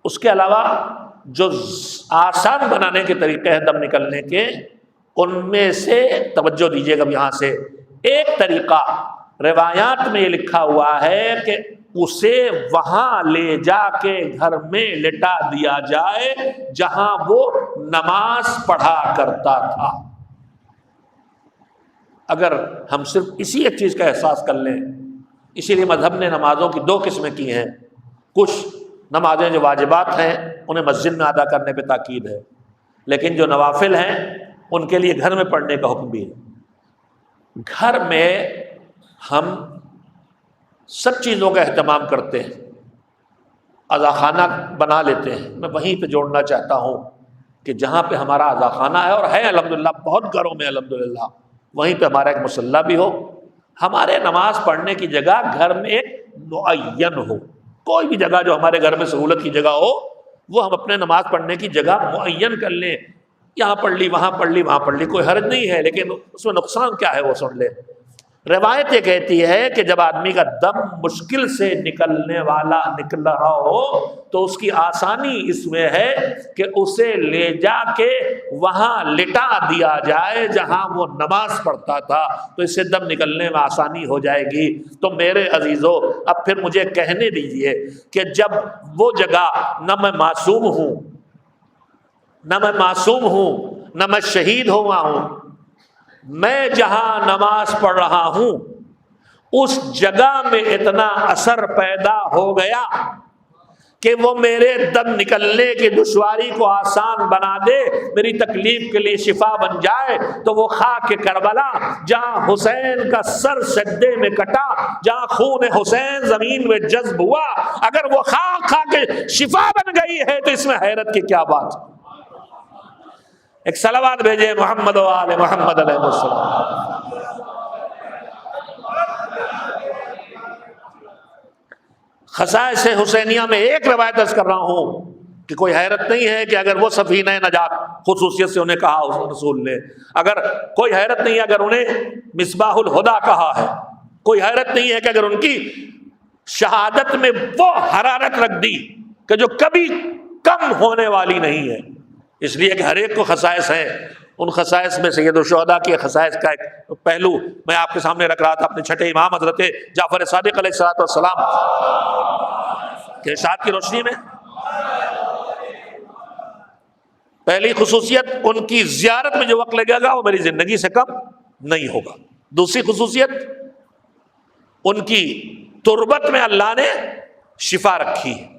اس کے علاوہ جو آسان بنانے کے طریقے ہیں دم نکلنے کے، ان میں سے توجہ دیجیے گا یہاں سے، ایک طریقہ روایات میں یہ لکھا ہوا ہے کہ اسے وہاں لے جا کے گھر میں لٹا دیا جائے جہاں وہ نماز پڑھا کرتا تھا۔ اگر ہم صرف اسی ایک چیز کا احساس کر لیں، اسی لیے مذہب نے نمازوں کی دو قسمیں کی ہیں، کچھ نمازیں جو واجبات ہیں انہیں مسجد میں ادا کرنے پہ تاکید ہے، لیکن جو نوافل ہیں ان کے لیے گھر میں پڑھنے کا حکم بھی ہے۔ گھر میں ہم سب چیزوں کا اہتمام کرتے ہیں، عزا خانہ بنا لیتے ہیں۔ میں وہیں پہ جوڑنا چاہتا ہوں کہ جہاں پہ ہمارا عزا خانہ ہے، اور ہے الحمدللہ بہت گھروں میں الحمدللہ، وہیں پہ ہمارا ایک مصلی بھی ہو، ہمارے نماز پڑھنے کی جگہ گھر میں ایک معین ہو، کوئی بھی جگہ جو ہمارے گھر میں سہولت کی جگہ ہو وہ ہم اپنے نماز پڑھنے کی جگہ معین کر لیں، یہاں پڑھ لی، وہاں پڑھ لی، وہاں پڑھ لی، کوئی حرج نہیں ہے، لیکن اس میں نقصان کیا ہے وہ سن لیں۔ روایت یہ کہتی ہے کہ جب آدمی کا دم مشکل سے نکل رہا ہو تو اس کی آسانی اس میں ہے کہ اسے لے جا کے وہاں لٹا دیا جائے جہاں وہ نماز پڑھتا تھا، تو اس سے دم نکلنے میں آسانی ہو جائے گی۔ تو میرے عزیزو، اب پھر مجھے کہنے دیجئے کہ جب وہ جگہ نہ میں معصوم ہوں، نہ میں شہید ہوا ہوں، میں جہاں نماز پڑھ رہا ہوں اس جگہ میں اتنا اثر پیدا ہو گیا کہ وہ میرے دم نکلنے کی دشواری کو آسان بنا دے، میری تکلیف کے لیے شفا بن جائے، تو وہ خاک کربلا جہاں حسین کا سر سجدے میں کٹا، جہاں خون حسین زمین میں جذب ہوا، اگر وہ خاک کھا کے شفا بن گئی ہے تو اس میں حیرت کی کیا بات؟ ایک صلوات بھیجے محمد و آل محمد علیہ السلام۔ خصائص حسینیہ میں ایک روایت عرض کر رہا ہوں کہ کوئی حیرت نہیں ہے کہ اگر وہ سفینہ نجات خصوصیت سے انہیں کہا اس رسول نے، اگر کوئی حیرت نہیں ہے اگر انہیں مصباح الہدیٰ کہا ہے، کوئی حیرت نہیں ہے کہ اگر ان کی شہادت میں وہ حرارت رکھ دی کہ جو کبھی کم ہونے والی نہیں ہے، اس لیے کہ ہر ایک کو خصائص ہیں۔ ان خصائص میں سید الشہداء کی خصائص کا ایک پہلو میں آپ کے سامنے رکھ رہا تھا، اپنے چھٹے امام حضرت جعفر صادق علیہ السلام کے ارشاد کی روشنی میں۔ پہلی خصوصیت، ان کی زیارت میں جو وقت لگے گا وہ میری زندگی سے کم نہیں ہوگا۔ دوسری خصوصیت، ان کی تربت میں اللہ نے شفا رکھی ہے۔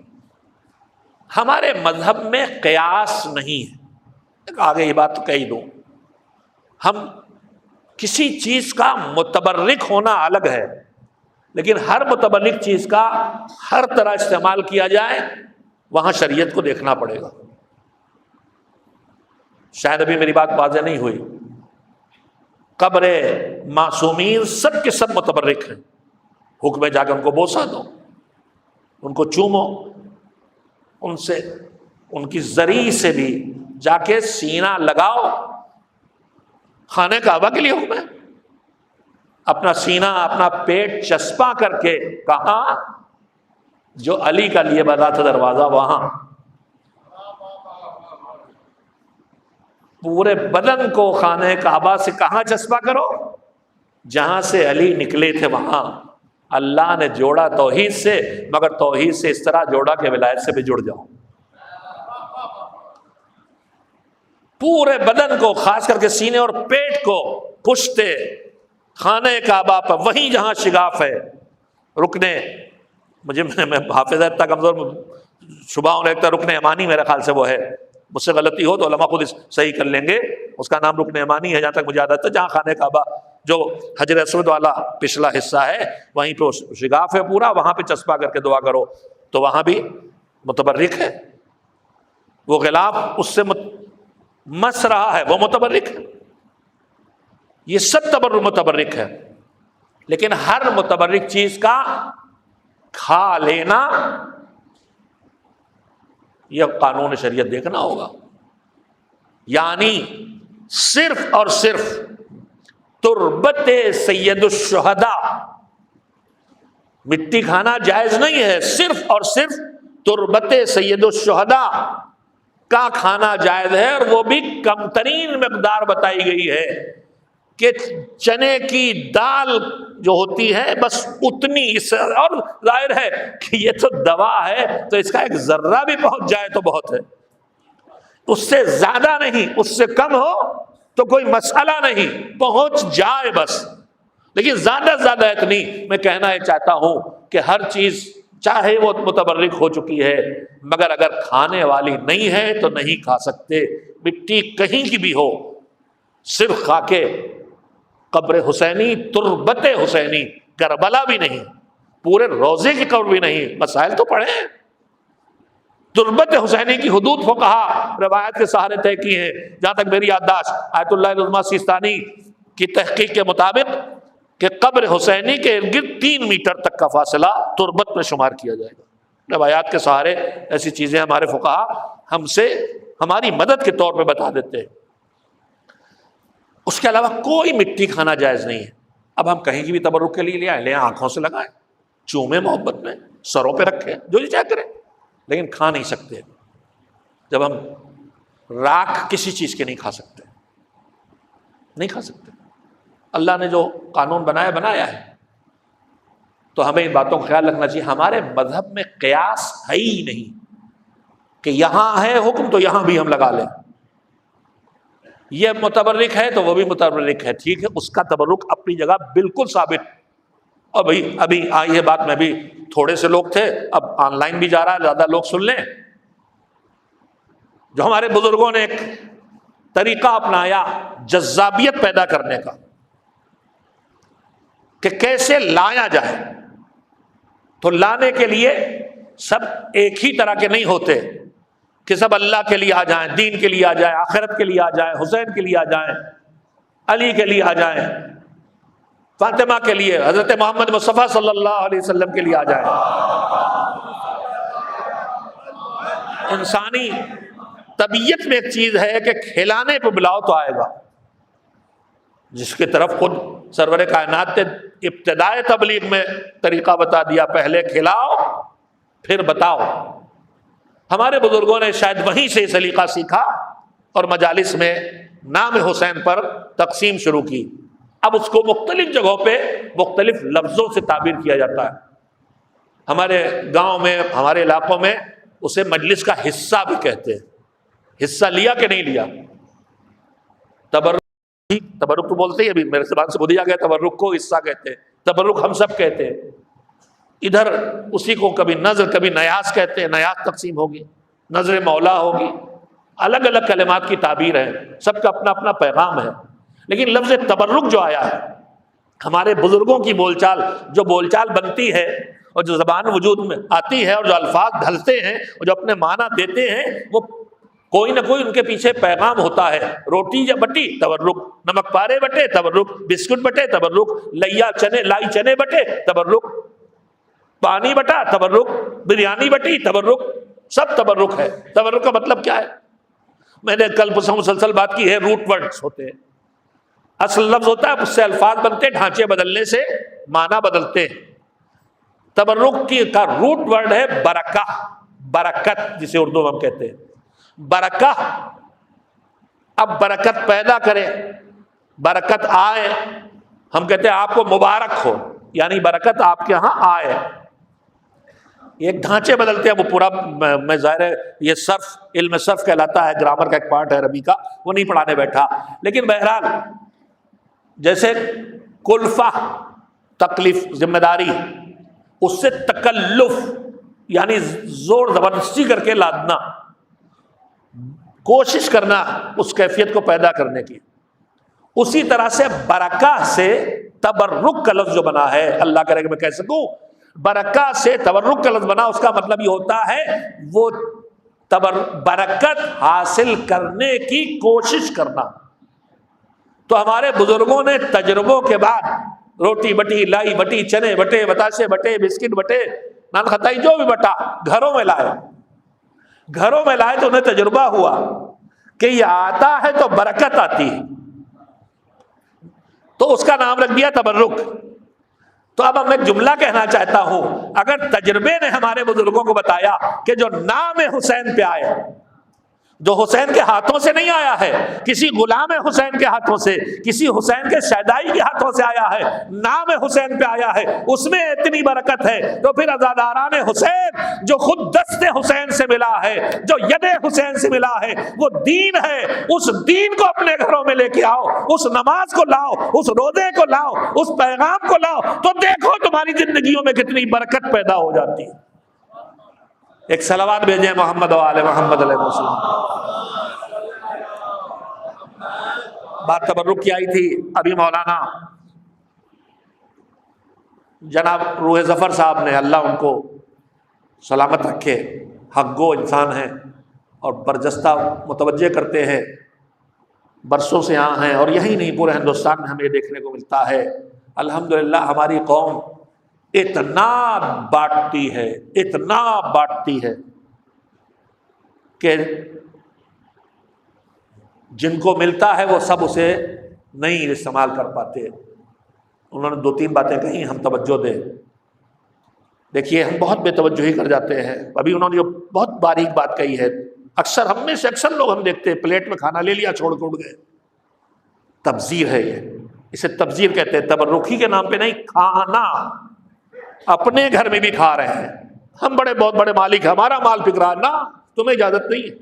ہمارے مذہب میں قیاس نہیں ہے، آگے یہ بات تو کہہ دوں، ہم کسی چیز کا متبرک ہونا الگ ہے، لیکن ہر متبرک چیز کا ہر طرح استعمال کیا جائے وہاں شریعت کو دیکھنا پڑے گا۔ شاید ابھی میری بات واضح نہیں ہوئی۔ قبر معصومین سب کے سب متبرک ہیں، حکم ہے جا کے ان کو بوسہ دو، ان کو چومو، ان سے ان کی زری سے بھی جا کے سینہ لگاؤ۔ خانہ کعبہ کے لیے حکم ہے، اپنا سینہ اپنا پیٹ چسپاں کر کے کہاں جو علی کا لیے بنا تھا دروازہ وہاں، پورے بدن کو خانہ کعبہ سے کہاں چسپاں کرو؟ جہاں سے علی نکلے تھے وہاں۔ اللہ نے جوڑا توحید سے، مگر توحید سے اس طرح جوڑا کہ ولایت سے بھی جڑ جاؤ۔ پورے بدن کو، خاص کر کے سینے اور پیٹ کو، پشتے خانہ کعبہ پر، وہیں جہاں شگاف ہے، رکنے، میں حافظ اتنا کمزور، شبہ ہونے لگتا ہے، رکن یمانی میرے خیال سے وہ ہے، مجھ سے غلطی ہو تو علماء خود صحیح کر لیں گے، اس کا نام رکن یمانی ہے جہاں تک مجھے یاد ہے، جہاں خانہ کعبہ جو حجر اسود والا پچھلا حصہ ہے وہیں پہ شگاف ہے پورا، وہاں پہ چسپا کر کے دعا کرو، تو وہاں بھی متبرک ہے۔ وہ غلاف اس سے مس رہا ہے، وہ متبرک ہے۔ یہ سب متبرک ہے، لیکن ہر متبرک چیز کا کھا لینا یہ قانون شریعت دیکھنا ہوگا۔ یعنی صرف اور صرف تربت سید الشہداء مٹی کھانا جائز نہیں ہے، صرف اور صرف تربت سید الشہداء کا کھانا جائز ہے، اور وہ بھی کم ترین مقدار بتائی گئی ہے کہ چنے کی دال جو ہوتی ہے بس اتنی، اور ظاہر ہے کہ یہ تو دوا ہے تو اس کا ایک ذرہ بھی پہنچ جائے تو بہت ہے، اس سے زیادہ نہیں، اس سے کم ہو تو کوئی مسئلہ نہیں، پہنچ جائے بس، لیکن زیادہ زیادہ اتنی۔ میں کہنا یہ چاہتا ہوں کہ ہر چیز چاہے وہ متبرک ہو چکی ہے، مگر اگر کھانے والی نہیں ہے تو نہیں کھا سکتے۔ مٹی کہیں کی بھی ہو، صرف خاکے قبر حسینی، تربت حسینی، کربلا بھی نہیں، پورے روزے کی قبر بھی نہیں، مسائل تو پڑھیں۔ تربت حسینی کی حدود فقہا روایت کے سہارے طے کی ہیں، جہاں تک میری یادداشت، آیت اللہ العظمیٰ سیستانی کی تحقیق کے مطابق کہ قبر حسینی کے ارد گرد 3 میٹر تک کا فاصلہ تربت میں شمار کیا جائے گا۔ روایات کے سہارے ایسی چیزیں ہمارے فقہا ہم سے ہماری مدد کے طور پہ بتا دیتے ہیں۔ اس کے علاوہ کوئی مٹی کھانا جائز نہیں ہے، اب ہم کہیں کی بھی تبرک کے لیے لے آئیں، لے آنکھوں سے لگائیں، چومیں محبت میں، سروں پہ رکھیں، جو جی چاہے کریں، لیکن کھا نہیں سکتے۔ جب ہم راکھ کسی چیز کے نہیں کھا سکتے، نہیں کھا سکتے۔ اللہ نے جو قانون بنایا ہے، تو ہمیں ان باتوں کا خیال رکھنا چاہیے۔ ہمارے مذہب میں قیاس ہے ہی نہیں کہ یہاں ہے حکم تو یہاں بھی ہم لگا لیں، یہ متبرک ہے تو وہ بھی متبرک ہے، ٹھیک ہے، اس کا تبرک اپنی جگہ بالکل ثابت۔ اور بھائی ابھی آئی ہے بات، میں بھی تھوڑے سے لوگ تھے، اب آن لائن بھی جا رہا ہے، زیادہ لوگ سن لیں۔ جو ہمارے بزرگوں نے ایک طریقہ اپنایا جذابیت پیدا کرنے کا کہ کیسے لایا جائے، تو لانے کے لیے سب ایک ہی طرح کے نہیں ہوتے کہ سب اللہ کے لیے آ جائیں، دین کے لیے آ جائیں، آخرت کے لیے آ جائیں، حسین کے لیے آ جائیں، علی کے لیے آ جائیں، فاطمہ کے لیے، حضرت محمد مصطفیٰ صلی اللہ علیہ وسلم کے لیے آ جائیں۔ انسانی طبیعت میں ایک چیز ہے کہ کھلانے پہ بلاؤ تو آئے گا، جس کی طرف خود سرور کائنات نے ابتدائے تبلیغ میں طریقہ بتا دیا، پہلے کھلاؤ پھر بتاؤ۔ ہمارے بزرگوں نے شاید وہیں سے یہ سلیقہ سیکھا اور مجالس میں نام حسین پر تقسیم شروع کی۔ اب اس کو مختلف جگہوں پہ مختلف لفظوں سے تعبیر کیا جاتا ہے۔ ہمارے گاؤں میں، ہمارے علاقوں میں اسے مجلس کا حصہ بھی کہتے ہیں۔ حصہ لیا کہ نہیں لیا؟ تبرک تو بولتے ہی، ابھی میرے زبان سے خود ہی آ گیا، تبرک کو حصہ کہتے ہیں، تبرک ہم سب کہتے ہیں۔ ادھر اسی کو کبھی نظر کبھی نیاز کہتے ہیں، نیاز تقسیم ہوگی، نظر مولا ہوگی، الگ الگ کلمات کی تعبیر ہے، سب کا اپنا اپنا پیغام ہے۔ لیکن لفظ تبرک جو آیا ہے، ہمارے بزرگوں کی بول چال، جو بول چال بنتی ہے اور جو زبان وجود میں آتی ہے اور جو الفاظ ڈھلتے ہیں اور جو اپنے معنی دیتے ہیں، وہ کوئی نہ کوئی ان کے پیچھے پیغام ہوتا ہے۔ روٹی یا بٹی تبرک، نمک پارے بٹے تبرک، بسکٹ بٹے تبرک، لائی چنے بٹے تبرک، پانی بٹا تبرک، بریانی بٹی تبرک، سب تبرک ہے۔ تبرک کا مطلب کیا ہے؟ میں نے کل مسلسل بات کی ہے، روٹ ورڈز ہوتے ہیں، اصل لفظ ہوتا ہے، اس سے الفاظ بنتے، ڈھانچے بدلنے سے معنی بدلتے ہیں۔ تبرک کی کا روٹ ورڈ ہے برکہ، برکت، جسے اردو میں ہم کہتے ہیں برکہ۔ اب برکت پیدا کرے، برکت آئے، ہم کہتے ہیں آپ کو مبارک ہو، یعنی برکت آپ کے ہاں آئے۔ ایک ڈھانچے بدلتے ہیں، وہ پورا میں ظاہر ہے یہ صرف علم صرف کہلاتا ہے، گرامر کا ایک پارٹ ہے عربی کا، وہ نہیں پڑھانے بیٹھا، لیکن بہرحال جیسے کلفہ تکلیف، ذمہ داری، اس سے تکلف یعنی زور زبردستی کر کے لادنا، کوشش کرنا اس کیفیت کو پیدا کرنے کی۔ اسی طرح سے برکہ سے تبرک کا لفظ جو بنا ہے، اللہ کرے کہ میں کہہ سکوں، برکہ سے تبرک کا لفظ بنا، اس کا مطلب یہ ہوتا ہے وہ برکت حاصل کرنے کی کوشش کرنا۔ تو ہمارے بزرگوں نے تجربوں کے بعد روٹی بٹی، لائی بٹی، چنے بٹے، بتاشے بٹے، بسکٹ بٹے، نان خطائی، جو بھی بٹا گھروں میں لائے، گھروں میں لائے تو انہیں تجربہ ہوا کہ یہ آتا ہے تو برکت آتی ہے، تو اس کا نام رکھ دیا تبرک۔ تو اب میں ایک جملہ کہنا چاہتا ہوں، اگر تجربے نے ہمارے بزرگوں کو بتایا کہ جو نام حسین پہ آئے، جو حسین کے ہاتھوں سے نہیں آیا ہے، کسی غلام حسین کے ہاتھوں سے، کسی حسین کے شیدائی کے ہاتھوں سے آیا ہے، نام حسین پہ آیا ہے، اس میں اتنی برکت ہے، تو پھر عزاداران حسین جو خود دست حسین سے ملا ہے، جو ید حسین سے ملا ہے، وہ دین ہے، اس دین کو اپنے گھروں میں لے کے آؤ، اس نماز کو لاؤ، اس روزے کو لاؤ، اس پیغام کو لاؤ، تو دیکھو تمہاری زندگیوں میں کتنی برکت پیدا ہو جاتی ہے۔ ایک صلوات بھیجیں محمد و آل محمد علیہ وسلم۔ بات تبرک کی آئی تھی، ابھی مولانا جناب روح ظفر صاحب نے، اللہ ان کو سلامت رکھے، حق گو انسان ہیں اور برجستہ متوجہ کرتے ہیں، برسوں سے یہاں ہیں، اور یہی نہیں پورے ہندوستان میں ہمیں دیکھنے کو ملتا ہے۔ الحمدللہ ہماری قوم اتنا بانٹتی ہے، اتنا بانٹتی ہے کہ جن کو ملتا ہے وہ سب اسے نہیں استعمال کر پاتے، انہوں نے 2-3 باتیں کہیں، ہم توجہ دیں. دیکھیے ہم بہت بے توجہی کر جاتے ہیں. ابھی انہوں نے جو بہت باریک بات کہی ہے، اکثر ہم میں سے اکثر لوگ ہم دیکھتے ہیں پلیٹ میں کھانا لے لیا چھوڑ کے اٹھ گئے. تبذیر ہے یہ، اسے تبذیر کہتے ہیں. تبرکی کے نام پہ نہیں، کھانا اپنے گھر میں بھی کھا رہے ہیں. ہم بہت بڑے مالک ہیں، ہمارا مال بک رہا ہے نا، تمہیں اجازت نہیں ہے.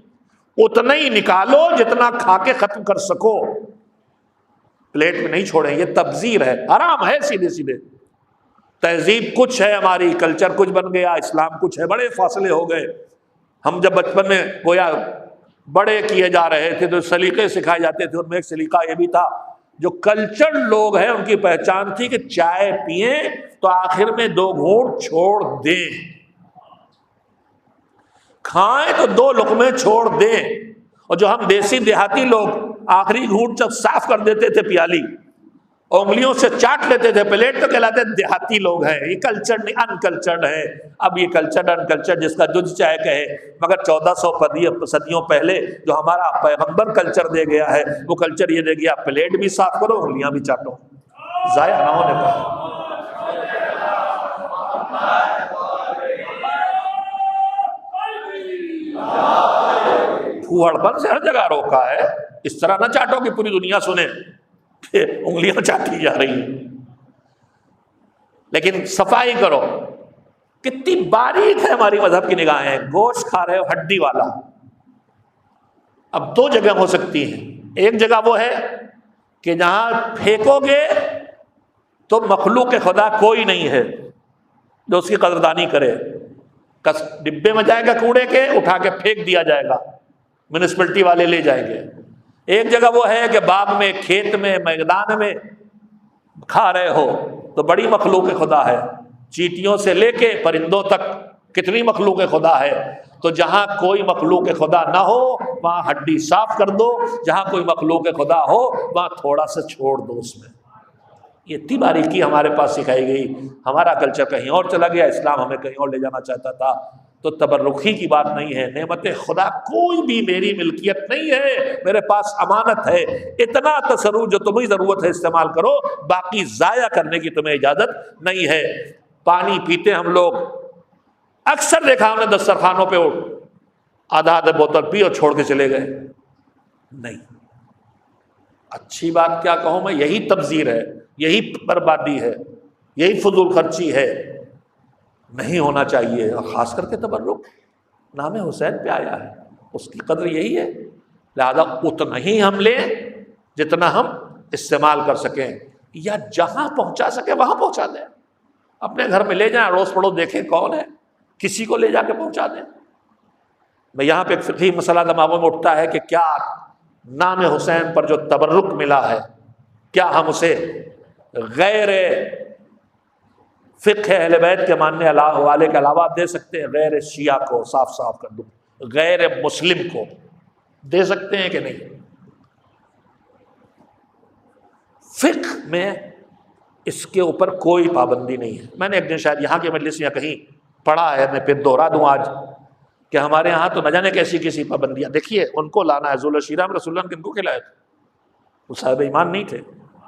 اتنا ہی نکالو جتنا کھا کے ختم کر سکو، پلیٹ میں نہیں چھوڑیں. یہ تبذیر ہے، حرام ہے سیدھے سیدھے. تہذیب کچھ ہے ہماری، کلچر کچھ بن گیا، اسلام کچھ ہے. بڑے فاصلے ہو گئے. ہم جب بچپن میں گویا بڑے کیے جا رہے تھے تو سلیقے سکھائے جاتے تھے. ان میں ایک سلیقہ یہ بھی تھا، جو کلچرڈ لوگ ہیں ان کی پہچان تھی کہ چائے پئیں تو آخر میں 2 گھونٹ چھوڑ دیں، کھائیں تو 2 لقمے چھوڑ دیں. اور جو ہم دیسی دیہاتی لوگ آخری گھونٹ جب صاف کر دیتے تھے پیالی، انگلیوں سے چاٹ لیتے تھے پلیٹ، تو کہلاتے دیہاتی لوگ ہیں. یہ کلچرڈ نہیں، ان کلچرڈ ہے. اب یہ کلچرڈ ان کلچرڈ جس کا جو چاہے کہے، مگر 1400 صدیوں پہلے جو ہمارا پیغمبر کلچر دے گیا ہے، وہ کلچر یہ دے گیا پلیٹ بھی صاف کرو، انگلیاں بھی چاٹو، ضائع نہ ہونے پائے. پھوہڑ پن سے ہر جگہ روکا ہے. اس طرح نہ چاٹو کہ پوری دنیا سنے کہ انگلیاں چاٹی جا رہی ہیں. لیکن صفائی کرو. کتنی باریک ہے ہماری مذہب کی نگاہیں. گوشت کھا رہے ہو ہڈی والا. اب 2 جگہ ہو سکتی ہیں. ایک جگہ وہ ہے کہ جہاں پھینکو گے تو مخلوق خدا کوئی نہیں ہے جو اس کی قدردانی کرے. ڈبے میں جائے گا کوڑے کے، اٹھا کے پھینک دیا جائے گا، میونسپلٹی والے لے جائیں گے. ایک جگہ وہ ہے کہ باغ میں، کھیت میں، میدان میں کھا رہے ہو تو بڑی مخلوق خدا ہے. چیٹیوں سے لے کے پرندوں تک کتنی مخلوق خدا ہے. تو جہاں کوئی مخلوق خدا نہ ہو وہاں ہڈی صاف کر دو، جہاں کوئی مخلوق خدا ہو وہاں تھوڑا سا چھوڑ دو اس میں. یہ اتنی باریکی ہمارے پاس سکھائی گئی. ہمارا کلچر کہیں اور چلا گیا، اسلام ہمیں کہیں اور لے جانا چاہتا تھا. تو تبرکی کی بات نہیں ہے. نعمت خدا کوئی بھی میری ملکیت نہیں ہے، میرے پاس امانت ہے. اتنا تصرف جو تمہیں ضرورت ہے استعمال کرو، باقی ضائع کرنے کی تمہیں اجازت نہیں ہے. پانی پیتے ہم لوگ، اکثر دیکھا ہم نے دسترخوانوں پہ آدھا بوتل پی اور چھوڑ کے چلے گئے. نہیں، اچھی بات کیا کہوں میں، یہی تبذیر ہے، یہی بربادی ہے، یہی فضول خرچی ہے. نہیں ہونا چاہیے. اور خاص کر کے تبرک نام حسین پہ آیا ہے، اس کی قدر یہی ہے. لہذا اتنا ہی ہم لیں جتنا ہم استعمال کر سکیں، یا جہاں پہنچا سکیں وہاں پہنچا دیں. اپنے گھر میں لے جائیں، اڑوس پڑوس دیکھیں کون ہے، کسی کو لے جا کے پہنچا دیں. میں یہاں پہ ایک فقہی مسئلہ دماغوں میں اٹھتا ہے کہ کیا نام حسین پر جو تبرک ملا ہے، کیا ہم اسے غیر فقہ اہل بیت کے ماننے والے کے علاوہ دے سکتے ہیں؟ غیر شیعہ کو صاف صاف کر دوں، غیر مسلم کو دے سکتے ہیں کہ نہیں؟ فقہ میں اس کے اوپر کوئی پابندی نہیں ہے. میں نے ایک دن شاید یہاں کے مجلس یا کہیں پڑھا ہے، میں پھر دوہرا دوں آج، کہ ہمارے ہاں تو نہ جانے کیسی پابندیاں. دیکھیے ان کو لانا ہے. ذوالشیرہ میں رسول اللہ نے کن کو کھلائے تھے؟ وہ صاحب ایمان نہیں تھے.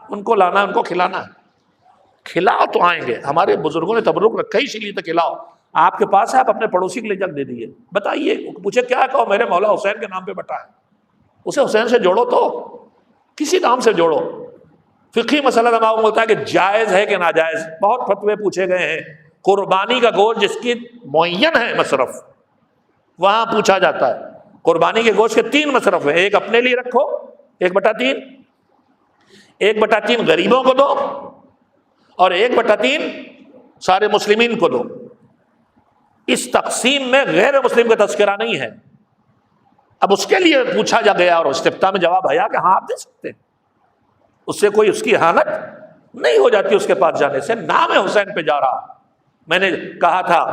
ان کو لانا ہے، ان کو کھلانا ہے. کھلاؤ تو آئیں گے. ہمارے بزرگوں نے تبرک رکھا ہی اسی لیے تو کھلاؤ. آپ کے پاس ہے، آپ اپنے پڑوسی کے لے جا کے دے دیجیے. بتائیے، پوچھے کیا کہو، میرے مولا حسین کے نام پہ بٹا ہے. اسے حسین سے جوڑو، تو کسی نام سے جوڑو. فقہی مسئلہ دماغ میں ہوتا ہے کہ جائز ہے کہ ناجائز. بہت فتوے پوچھے گئے ہیں. قربانی کا گوشت جس کی معین ہے مصرف، وہاں پوچھا جاتا ہے. قربانی کے گوشت کے 3 مصرف ہیں. ایک اپنے لیے رکھو 1/3، 1/3 غریبوں کو دو، اور 1/3 سارے مسلمین کو دو. اس تقسیم میں غیر مسلم کا تذکرہ نہیں ہے. اب اس کے لیے پوچھا جا گیا اور استفتاء میں جواب آیا کہ ہاں آپ دے سکتے ہیں. اس سے کوئی اس کی اہانت نہیں ہو جاتی اس کے پاس جانے سے. نام حسین پہ جا رہا. میں نے کہا تھا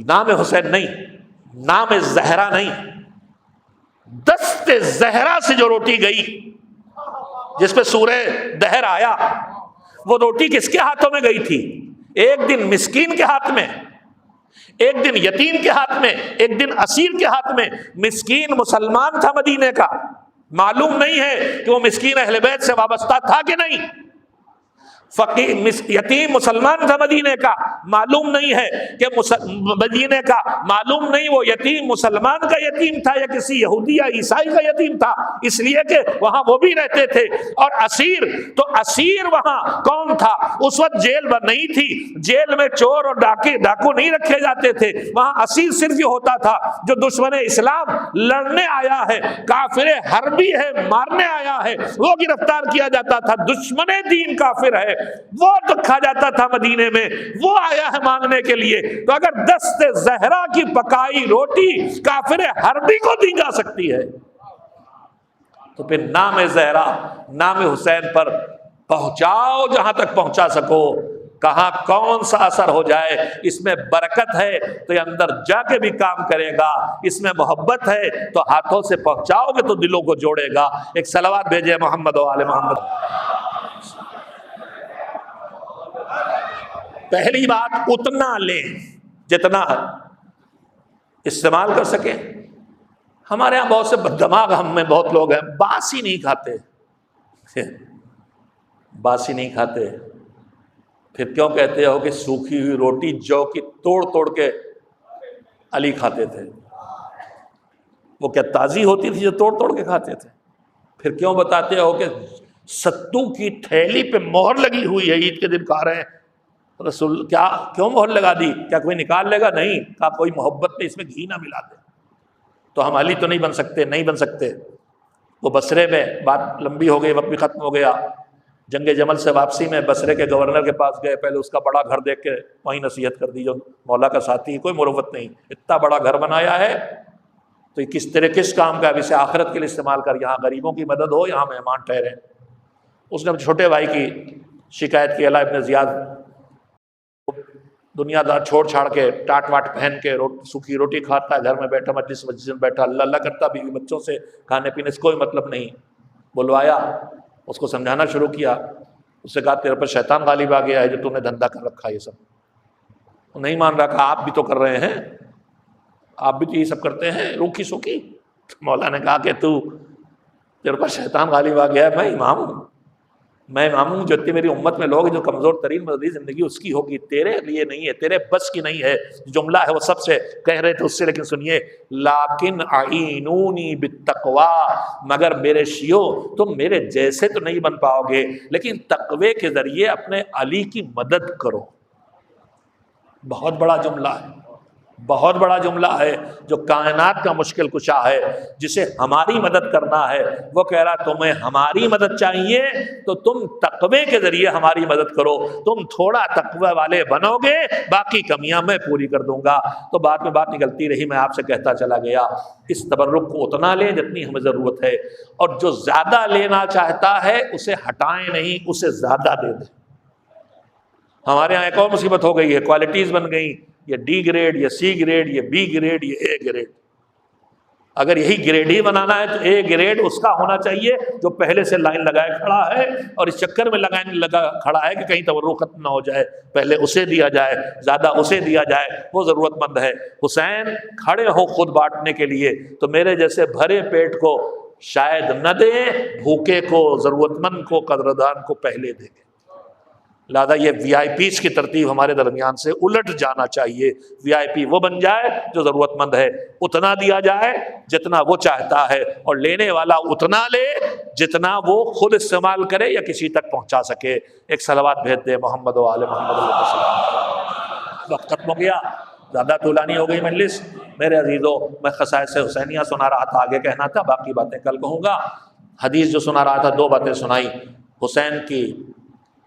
نام حسین نہیں، نام زہرا نہیں، دست زہرا سے جو روٹی گئی جس پہ سورہ دہر آیا، وہ روٹی کس کے ہاتھوں میں گئی تھی؟ ایک دن مسکین کے ہاتھ میں، ایک دن یتیم کے ہاتھ میں، ایک دن اسیر کے ہاتھ میں. مسکین مسلمان تھا مدینے کا، معلوم نہیں ہے کہ وہ مسکین اہل بیت سے وابستہ تھا کہ نہیں. یتیم مسلمان تھا مدینے کا، معلوم نہیں ہے کہ مدینے کا معلوم نہیں وہ یتیم مسلمان کا یتیم تھا یا کسی یہودی یا عیسائی کا یتیم تھا، اس لیے کہ وہاں وہ بھی رہتے تھے۔ اور اسیر، تو اسیر وہاں کون تھا؟ اس وقت جیل نہیں تھی، جیل میں چور اور ڈاکو نہیں رکھے جاتے تھے، وہاں اسیر صرف یہ ہوتا تھا جو دشمن اسلام لڑنے آیا ہے، کافر حربی ہے، مارنے آیا ہے، وہ گرفتار کیا جاتا تھا۔ دشمن دین کافر ہے وہ رکھا جاتا تھا مدینے میں، وہ آیا ہے مانگنے کے لیے۔ تو اگر دست زہرا کی پکائی روٹی کافر حربی کو دی جا سکتی ہے تو پھر نام زہرا، نام حسین پر پہنچاؤ جہاں تک پہنچا سکو۔ کہاں کون سا اثر ہو جائے، اس میں برکت ہے تو یہ اندر جا کے بھی کام کرے گا، اس میں محبت ہے تو ہاتھوں سے پہنچاؤ گے تو دلوں کو جوڑے گا۔ ایک صلوات بھیجے محمد و آل محمد۔ پہلی بات، اتنا لیں جتنا استعمال کر سکیں۔ ہمارے ہاں بہت سے دماغ ہم میں بہت لوگ ہیں باسی نہیں کھاتے، باسی نہیں کھاتے، پھر کیوں کہتے ہو کہ سوکھی ہوئی روٹی جو کی توڑ توڑ کے علی کھاتے تھے؟ وہ کیا تازی ہوتی تھی جو توڑ توڑ کے کھاتے تھے؟ پھر کیوں بتاتے ہو کہ ستو کی تھیلی پہ مہر لگی ہوئی ہے، عید کے دن کھا رہے ہیں رسول؟ کیا کیوں مہر لگا دی؟ کیا کوئی نکال لے گا؟ نہیں، کہا کوئی محبت میں اس میں گھی نہ ملا دے۔ تو ہم علی تو نہیں بن سکتے، نہیں بن سکتے۔ وہ بصرے میں، بات لمبی ہو گئی، وقت بھی ختم ہو گیا، جنگ جمل سے واپسی میں بصرے کے گورنر کے پاس گئے، پہلے اس کا بڑا گھر دیکھ کے وہیں نصیحت کر دی، جو مولا کا ساتھی، کوئی مروت نہیں، اتنا بڑا گھر بنایا ہے تو یہ کس کام کا ہے؟ اب اسے آخرت کے لیے استعمال کر، یہاں غریبوں کی مدد ہو، یہاں مہمان ٹھہرے۔ اس نے چھوٹے بھائی کی شکایت کی، علا ابن زیاد دنیا دار چھوڑ چھاڑ کے ٹاٹ واٹ پہن کے سوکھی روٹی کھاتا ہے، گھر میں بیٹھا مجلس میں بیٹھا اللہ اللہ کرتا، بیوی بچوں سے کھانے پینے سے کوئی مطلب نہیں۔ بلوایا، اس کو سمجھانا شروع کیا، اس سے کہا تیرے پر شیطان غالب آ گیا ہے جو تم نے دھندا کر رکھا ہے یہ سب۔ وہ نہیں مان رہا، کہا آپ بھی تو کر رہے ہیں، آپ بھی تو یہ سب کرتے ہیں روکھی سوکھی۔ مولا نے کہا کہ تیرے پر شیطان غالب آ گیا ہے، میں امام ہوں، میں امام ہوں، جو میری امت میں لوگ جو کمزور ترین مزید زندگی اس کی ہوگی، تیرے لیے نہیں ہے، تیرے بس کی نہیں ہے۔ جملہ ہے وہ سب سے کہہ رہے تھے اس سے، لیکن سنیے، لیکن اعینونی بالتقوی، مگر میرے شیعو تم میرے جیسے تو نہیں بن پاؤ گے، لیکن تقوی کے ذریعے اپنے علی کی مدد کرو۔ بہت بڑا جملہ ہے، بہت بڑا جملہ ہے، جو کائنات کا مشکل کشا ہے، جسے ہماری مدد کرنا ہے، وہ کہہ رہا تمہیں ہماری مدد چاہیے تو تم تقوی کے ذریعے ہماری مدد کرو، تم تھوڑا تقوی والے بنو گے، باقی کمیاں میں پوری کر دوں گا۔ تو بعد میں بات نکلتی رہی، میں آپ سے کہتا چلا گیا، اس تبرک کو اتنا لیں جتنی ہمیں ضرورت ہے، اور جو زیادہ لینا چاہتا ہے اسے ہٹائیں نہیں، اسے زیادہ دے دیں۔ ہمارے ہاں ایک اور مصیبت ہو گئی ہے، کوالٹیز بن گئی، یہ ڈی گریڈ، یہ سی گریڈ، یہ بی گریڈ، یہ اے گریڈ۔ اگر یہی گریڈ ہی بنانا ہے تو اے گریڈ اس کا ہونا چاہیے جو پہلے سے لائن لگائے کھڑا ہے، اور اس چکر میں لگا کھڑا ہے کہ کہیں تورق ختم نہ ہو جائے، پہلے اسے دیا جائے، زیادہ اسے دیا جائے، وہ ضرورت مند ہے۔ حسین کھڑے ہو خود بانٹنے کے لیے تو میرے جیسے بھرے پیٹ کو شاید نہ دیں، بھوکے کو، ضرورت مند کو، قدردان کو پہلے دیں گے۔ لہذا یہ وی آئی پیز کی ترتیب ہمارے درمیان سے الٹ جانا چاہیے۔ وی آئی پی وہ بن جائے جو ضرورت مند ہے، اتنا دیا جائے جتنا وہ چاہتا ہے، اور لینے والا اتنا لے جتنا وہ خود استعمال کرے یا کسی تک پہنچا سکے۔ ایک صلوات بھیج دے محمد و آل محمد علیہ وسلم۔ وقت ختم ہو گیا، زیادہ طولانی ہو گئی مجلس۔ میرے عزیزو، میں خصائص حسینیہ سنا رہا تھا، آگے کہنا تھا، باقی باتیں کل کہوں گا۔ حدیث جو سنا رہا تھا، دو باتیں سنائی۔ حسین کی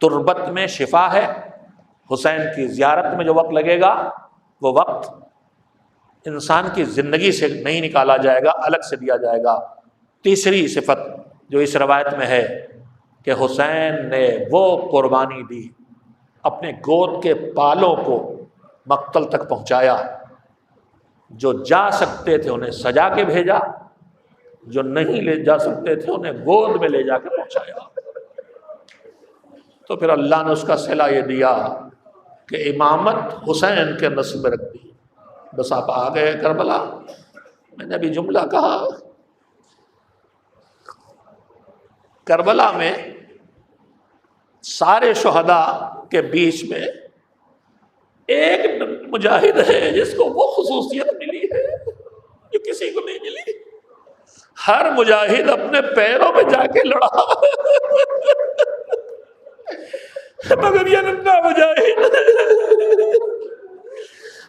تربت میں شفا ہے، حسین کی زیارت میں جو وقت لگے گا وہ وقت انسان کی زندگی سے نہیں نکالا جائے گا، الگ سے دیا جائے گا۔ تیسری صفت جو اس روایت میں ہے کہ حسین نے وہ قربانی دی، اپنے گود کے پالوں کو مقتل تک پہنچایا، جو جا سکتے تھے انہیں سجا کے بھیجا، جو نہیں لے جا سکتے تھے انہیں گود میں لے جا کے پہنچایا۔ تو پھر اللہ نے اس کا صلہ یہ دیا کہ امامت حسین کے نسل میں رکھ دی۔ بس آپ آ گئے کربلا، میں نے ابھی جملہ کہا، کربلا میں سارے شہداء کے بیچ میں ایک مجاہد ہے جس کو وہ خصوصیت ملی ہے جو کسی کو نہیں ملی. ہر مجاہد اپنے پیروں پہ جا کے لڑا مگر یہ ننھا مجاہد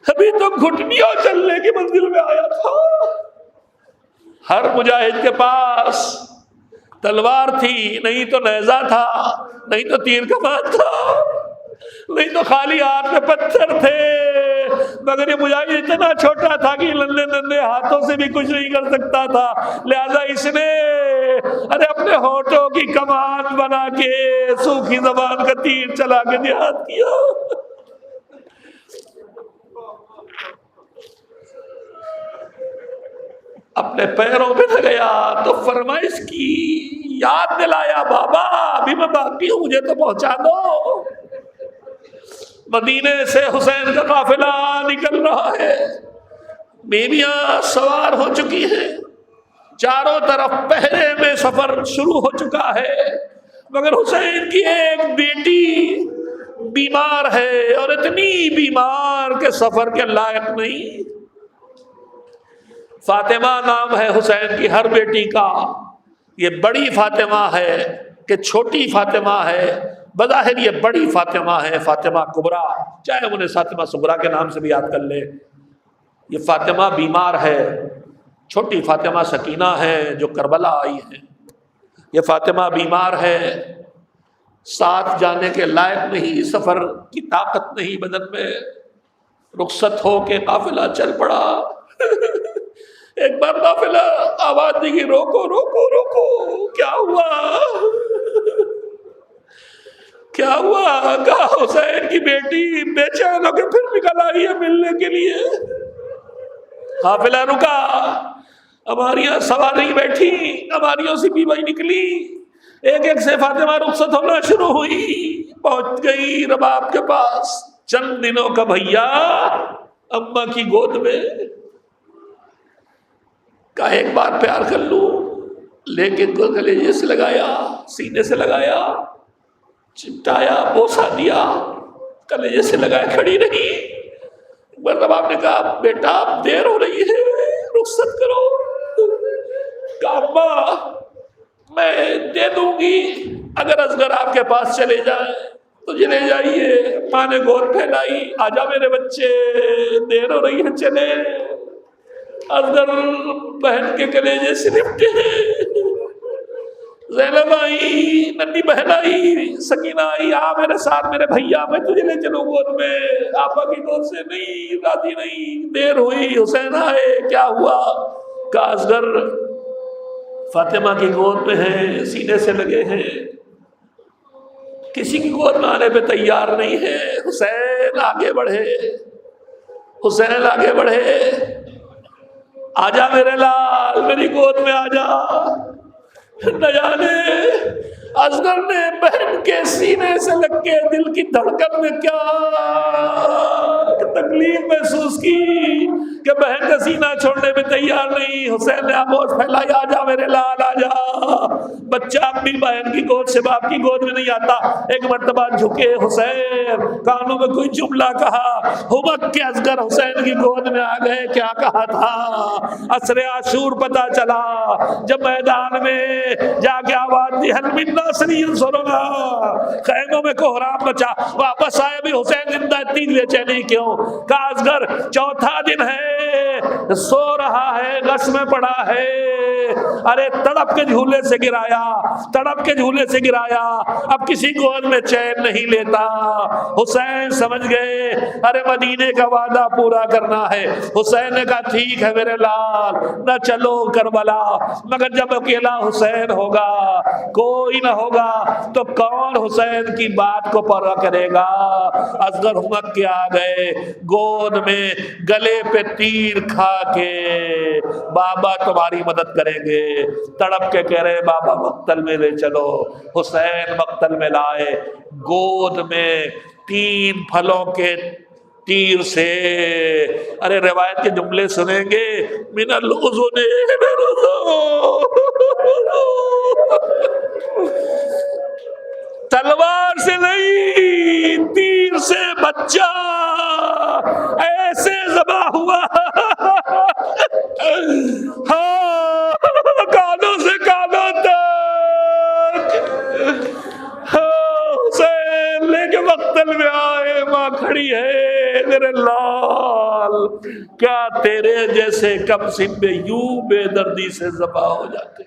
ابھی تو گھٹنیوں چلنے کی منزل میں آیا تھا. ہر مجاہد کے پاس تلوار تھی، نہیں تو نیزہ تھا، نہیں تو تیر کمان تھا، نہیں تو خالی ہاتھ میں پتھر تھے. مگر یہ مجاہد اتنا چھوٹا تھا کہ ننھے ننھے ہاتھوں سے بھی کچھ نہیں کر سکتا تھا. لہذا اس نے اپنے ہونٹوں کی کمان بنا کے سوکھی زبان کا تیر چلا کے جہاد کیا. اپنے پیروں پہ نہ گیا تو فرمائش کی، یاد دلایا، بابا ابھی میں باقی ہوں، مجھے تو پہنچا دو. مدینے سے حسین کا قافلہ نکل رہا ہے، بیویاں سوار ہو چکی ہیں، چاروں طرف پہرے میں سفر شروع ہو چکا ہے. مگر حسین کی ایک بیٹی بیمار ہے اور اتنی بیمار کہ سفر کے لائق نہیں. فاطمہ نام ہے حسین کی ہر بیٹی کا. یہ بڑی فاطمہ ہے کہ چھوٹی فاطمہ ہے؟ بظاہر یہ بڑی فاطمہ ہے، فاطمہ کبریٰ، چاہے انہیں فاطمہ صغریٰ کے نام سے بھی یاد کر لے. یہ فاطمہ بیمار ہے. چھوٹی فاطمہ سکینہ ہے جو کربلا آئی ہے. یہ فاطمہ بیمار ہے، ساتھ جانے کے لائق نہیں، سفر کی طاقت نہیں بدن میں. رخصت ہو کے قافلہ چل پڑا. ایک بار قافلہ آواز دی کہ روکو روکو روکو. کیا ہوا کیا ہوا؟ کہا حسین کی بیٹی بے چین ہو کے پھر نکل آئی ہے ملنے کے لیے. قافلہ رکا، ہماریاں سواری بیٹھی، ہماریوں سے بھی بھائی نکلی، ایک ایک سے فاطمہ رخصت ہونا شروع ہوئی. پہنچ گئی رباب کے پاس. چند دنوں کا بھیا اماں کی گود میں. کہا ایک بار پیار کر لوں، لے کے گلے سے لگایا، سینے سے لگایا، چمٹایا، بوسا دیا، کلیجے سے لگایا، کھڑی رہی. رباب نے کہا بیٹا اب دیر ہو رہی ہے، رخصت کرو. کہا اماں میں دے دوں گی اگر اصغر آپ کے پاس چلے جائے تو چلے جائیے. ماں نے گود پھیلائی، آجا میرے بچے، دیر ہو رہی ہے، چلے. اصغر بہن کے کلیجے سے لپٹے. زینب آئی، ننھی بہن آئی، سکینہ آئی، آ میرے ساتھ میرے بھیا، میں تجھے لے چلوں گود میں. آپا کی گود سے نہیں، راضی نہیں. دیر ہوئی، حسین آئے. کیا ہوا؟ کہا اصغر فاطمہ کی گود میں ہیں، سینے سے لگے ہیں، کسی کی گود میں آنے پہ تیار نہیں ہے. حسین آگے بڑھے، حسین آگے بڑھے. آجا میرے لال، میری گود میں آجا. نہ جانے اصغر نے بہن کے سینے سے لگ کے دل کی دھڑکن میں کیا تکلیف محسوس کی کہ بہن کا سینہ چھوڑنے میں تیار نہیں. حسین نے آگوش پھیلائی، آجا میرے لال آجا. بچہ اپنی بہن کی گود سے باپ کی گود میں نہیں آتا. ایک مرتبہ جھکے حسین، کانوں میں کوئی جملہ کہا، ہمک کے اصغر حسین کی گود میں آ گئے. کیا کہا تھا؟ عصر عاشور پتہ چلا جب میدان میں جا کے آواز دی حل من ناصر ینصرنا، خیموں میں کوہرام بچا. واپس آئے بھی حسین زندہ، اتنی بے چینی کیوں؟ کہا اصغر چوتھا دن ہے، سو رہا ہے، غش میں پڑا ہے. ارے تڑپ کے جھولے سے گرایا، تڑپ کے جھولے سے گرایا، اب کسی گود میں چین نہیں لیتا. حسین سمجھ گئے ارے مدینے کا وعدہ پورا کرنا ہے. حسین نے کہا ٹھیک ہے میرے لال، نہ چلو کربلا، مگر جب اکیلا حسین ہوگا، کوئی نہ ہوگا تو کون حسین کی بات کو پورا کرے گا؟ اصغر ہمک کے آ گئے گود میں، گلے پہ تیر کھا کے بابا تمہاری مدد کریں گے. تڑپ کے کہہ رہے بابا مقتل میں لے چلو. حسین مقتل میں لائے، گود میں 3 پھلوں کے تیر سے. ارے روایت کے جملے سنیں گے، من الاذن الى، 3 تلوار سے نہیں، تیر سے بچہ ایسے ذبح ہوا، ہاں کانوں سے کانوں تک، حسین لے کے مقتل میں آئے، ماں کھڑی ہے، میرے لال کیا تیرے جیسے کم سن میں یوں بے دردی سے ذبح ہو جاتے؟